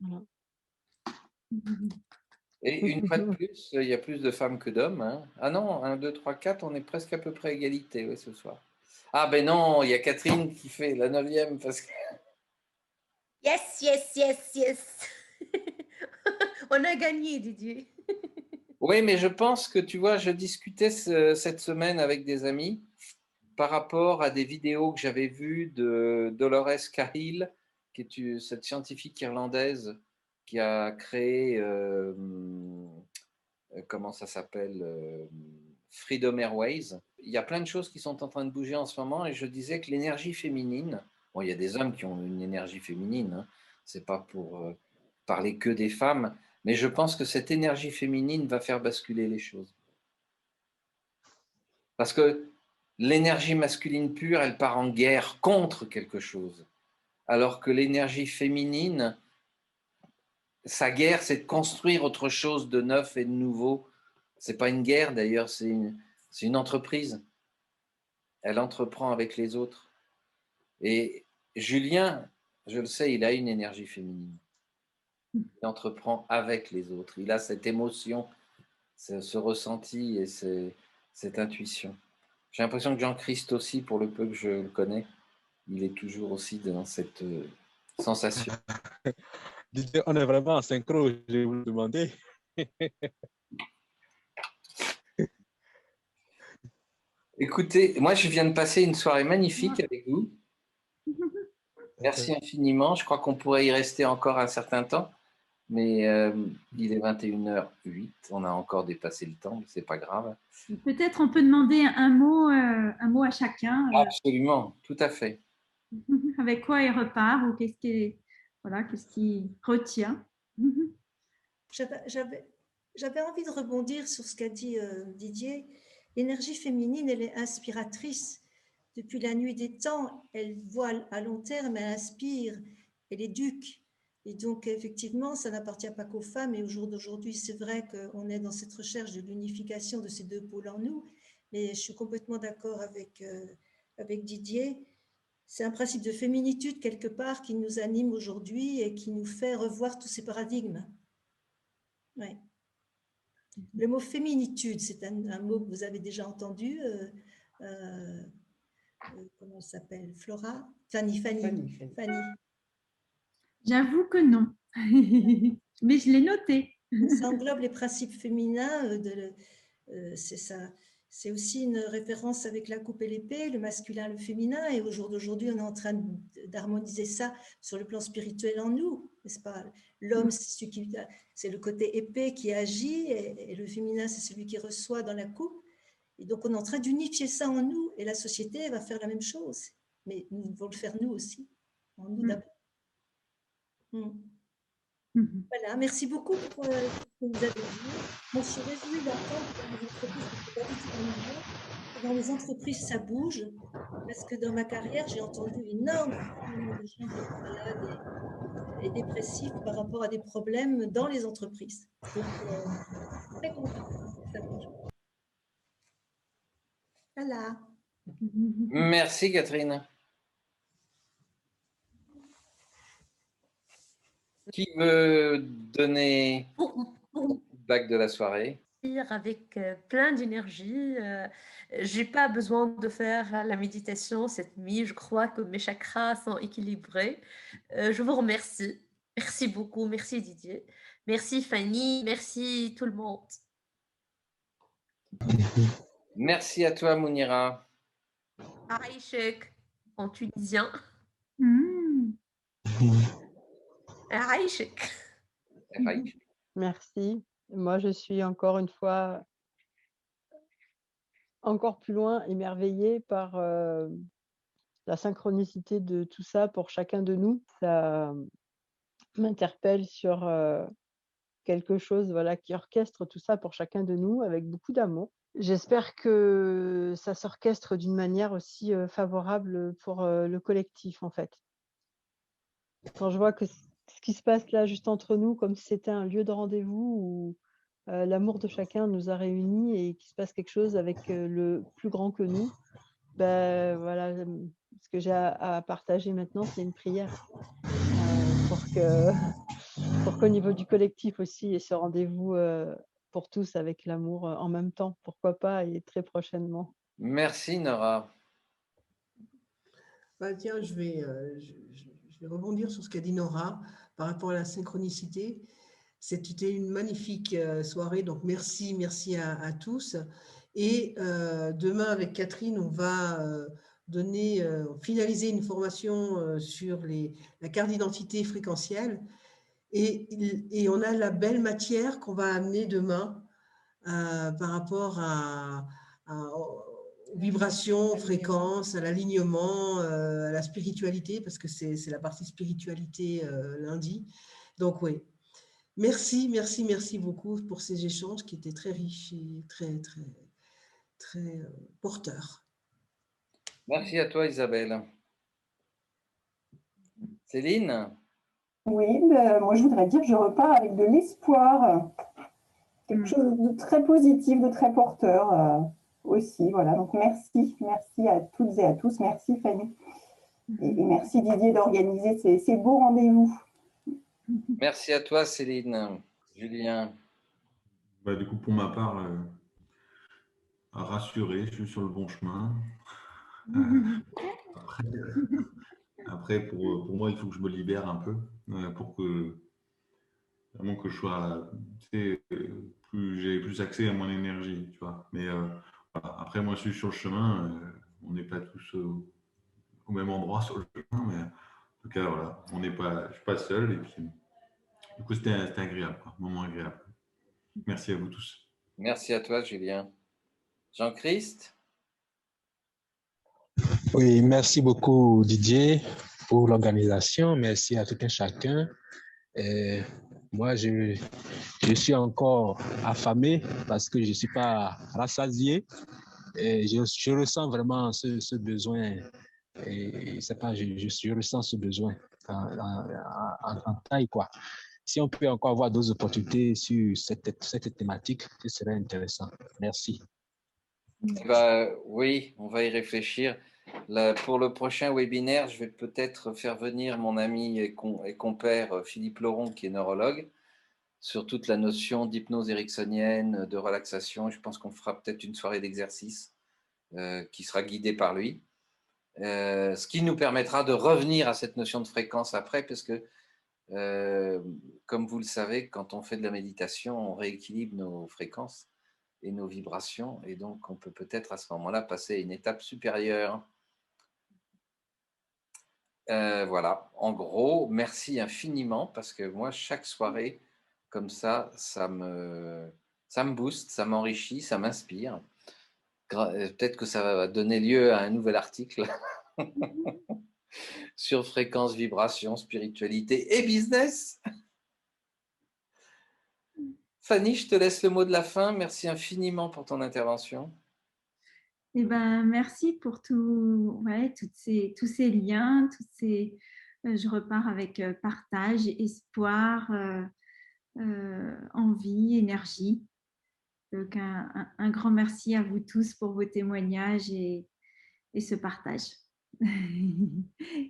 voilà. Et une fois de plus, il y a plus de femmes que d'hommes. Hein. Ah non, 1, 2, 3, 4, on est presque à peu près à égalité ouais, ce soir. Ah ben non, il y a Catherine qui fait la 9e parce que Yes, yes, yes, yes. On a gagné, Didier. oui, mais je pense que tu vois, je discutais cette semaine avec des amis par rapport à des vidéos que j'avais vues de Dolores Cahill, qui est cette scientifique irlandaise qui a créé, comment ça s'appelle, Freedom Airways. Il y a plein de choses qui sont en train de bouger en ce moment et je disais que l'énergie féminine, bon, il y a des hommes qui ont une énergie féminine, hein, c'est pas pour parler que des femmes, mais je pense que cette énergie féminine va faire basculer les choses. Parce que l'énergie masculine pure, elle part en guerre contre quelque chose. Alors que l'énergie féminine, sa guerre, c'est de construire autre chose de neuf et de nouveau. C'est pas une guerre d'ailleurs, c'est une entreprise. Elle entreprend avec les autres. Et Julien, je le sais, il a une énergie féminine. Il entreprend avec les autres. Il a cette émotion, ce ressenti et cette intuition. J'ai l'impression que Jean-Christ aussi, pour le peu que je le connais, il est toujours aussi dans cette sensation. Didier, on est vraiment en synchro, je vais vous demander. Écoutez, moi je viens de passer une soirée magnifique avec vous. Merci infiniment. Je crois qu'on pourrait y rester encore un certain temps, mais il est 21h08. On a encore dépassé le temps, mais c'est pas grave. Peut-être on peut demander un mot à chacun, Absolument, tout à fait. avec quoi il repart ou qu'est-ce qui retient. J'avais envie de rebondir sur ce qu'a dit Didier. L'énergie féminine, elle est inspiratrice. Depuis la nuit des temps, elle voit à long terme, elle inspire, elle éduque. Et donc, effectivement, ça n'appartient pas qu'aux femmes. Et au jour d'aujourd'hui, c'est vrai qu'on est dans cette recherche de l'unification de ces deux pôles en nous. Mais je suis complètement d'accord avec Didier. C'est un principe de féminitude, quelque part, qui nous anime aujourd'hui et qui nous fait revoir tous ces paradigmes. Ouais. Le mot féminitude, c'est un mot que vous avez déjà entendu. Comment elle s'appelle? Flora? Fanny. J'avoue que non, mais je l'ai noté. Ça englobe les principes féminins. C'est ça. C'est aussi une référence avec la coupe et l'épée, le masculin, le féminin. Et au jour d'aujourd'hui, on est en train d'harmoniser ça sur le plan spirituel en nous, n'est-ce pas? L'homme, c'est le côté épée qui agit, et le féminin, c'est celui qui reçoit dans la coupe. Et donc, on est en train d'unifier ça en nous, et la société va faire la même chose. Mais nous devons le faire nous aussi, en nous d'abord. Voilà, merci beaucoup pour ce que vous avez dit. Moi, je suis réjouie d'entendre que dans les entreprises, ça bouge, parce que dans ma carrière, j'ai entendu énormément de gens qui étaient malades et dépressifs par rapport à des problèmes dans les entreprises. Donc, très content que ça bouge. Voilà. Merci, Catherine. Qui veut donner le bac de la soirée? Avec plein d'énergie. J'ai pas besoin de faire la méditation cette nuit. Je crois que mes chakras sont équilibrés. Je vous remercie. Merci beaucoup. Merci Didier. Merci Fanny. Merci tout le monde. Merci à toi, Mounira. Aïchek en tunisien. Aïchek. Merci. Moi, je suis encore une fois encore plus loin émerveillée par la synchronicité de tout ça pour chacun de nous. Ça m'interpelle sur quelque chose, voilà, qui orchestre tout ça pour chacun de nous avec beaucoup d'amour. J'espère que ça s'orchestre d'une manière aussi favorable pour le collectif, en fait. Quand je vois que ce qui se passe là, juste entre nous, comme si c'était un lieu de rendez-vous où l'amour de chacun nous a réunis et qu'il se passe quelque chose avec le plus grand que nous, ben voilà, ce que j'ai à partager maintenant, c'est une prière pour qu'au niveau du collectif aussi, il y ait ce rendez-vous pour tous avec l'amour en même temps, pourquoi pas, et très prochainement. Merci, Nora. Bah, tiens, je vais rebondir sur ce qu'a dit Nora par rapport à la synchronicité. C'était une magnifique soirée, donc merci à tous. Et demain, avec Catherine, on va finaliser une formation sur la carte d'identité fréquentielle. Et on a la belle matière qu'on va amener demain par rapport aux vibrations, aux fréquences, à l'alignement, à la spiritualité, parce que c'est la partie spiritualité lundi. Donc oui, merci beaucoup pour ces échanges qui étaient très riches et très porteurs. Merci à toi, Isabelle. Céline? Oui, moi je voudrais dire que je repars avec de l'espoir, quelque chose de très positif, de très porteur aussi. Voilà, donc merci à toutes et à tous. Merci Fanny. Et merci Didier d'organiser ces beaux rendez-vous. Merci à toi, Céline. Julien? Bah, du coup, pour ma part, rassuré, je suis sur le bon chemin. Après, pour moi, il faut que je me libère un peu pour que vraiment que je sois, j'ai plus accès à mon énergie, tu vois. Mais voilà. Après, moi, je suis sur le chemin. On n'est pas tous au même endroit sur le chemin, mais en tout cas, voilà, je ne suis pas seul. Et puis, du coup, c'était agréable, quoi, un moment agréable. Merci à vous tous. Merci à toi, Julien. Jean-Christ? Oui, merci beaucoup Didier pour l'organisation. Merci à tout un chacun. Et moi, je suis encore affamé parce que je ne suis pas rassasié. Et je ressens vraiment ce besoin. Et c'est pas, je ressens ce besoin en taille, quoi. Si on peut encore avoir d'autres opportunités sur cette thématique, ce serait intéressant. Merci. Oui, on va y réfléchir. Là, pour le prochain webinaire, je vais peut-être faire venir mon ami et compère Philippe Laurent, qui est neurologue, sur toute la notion d'hypnose ericksonienne, de relaxation. Je pense qu'on fera peut-être une soirée d'exercice qui sera guidée par lui. Ce qui nous permettra de revenir à cette notion de fréquence après, parce que, comme vous le savez, quand on fait de la méditation, on rééquilibre nos fréquences et nos vibrations, et donc on peut peut-être à ce moment-là passer à une étape supérieure. Voilà, en gros, merci infiniment, parce que moi, chaque soirée, comme ça me booste, ça m'enrichit, ça m'inspire. Peut-être que ça va donner lieu à un nouvel article sur fréquence, vibration, spiritualité et business. Fanny, je te laisse le mot de la fin. Merci infiniment pour ton intervention. Eh ben, merci pour tous ces liens, je repars avec partage, espoir, envie, énergie. Donc, un grand merci à vous tous pour vos témoignages et ce partage.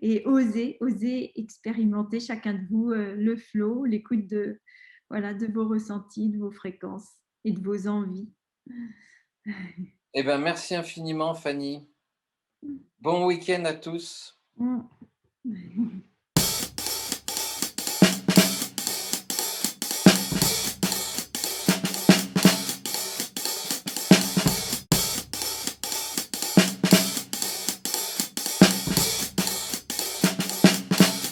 Et osez expérimenter chacun de vous le flow, l'écoute de vos ressentis, de vos fréquences et de vos envies. Eh bien, merci infiniment, Fanny. Bon week-end à tous.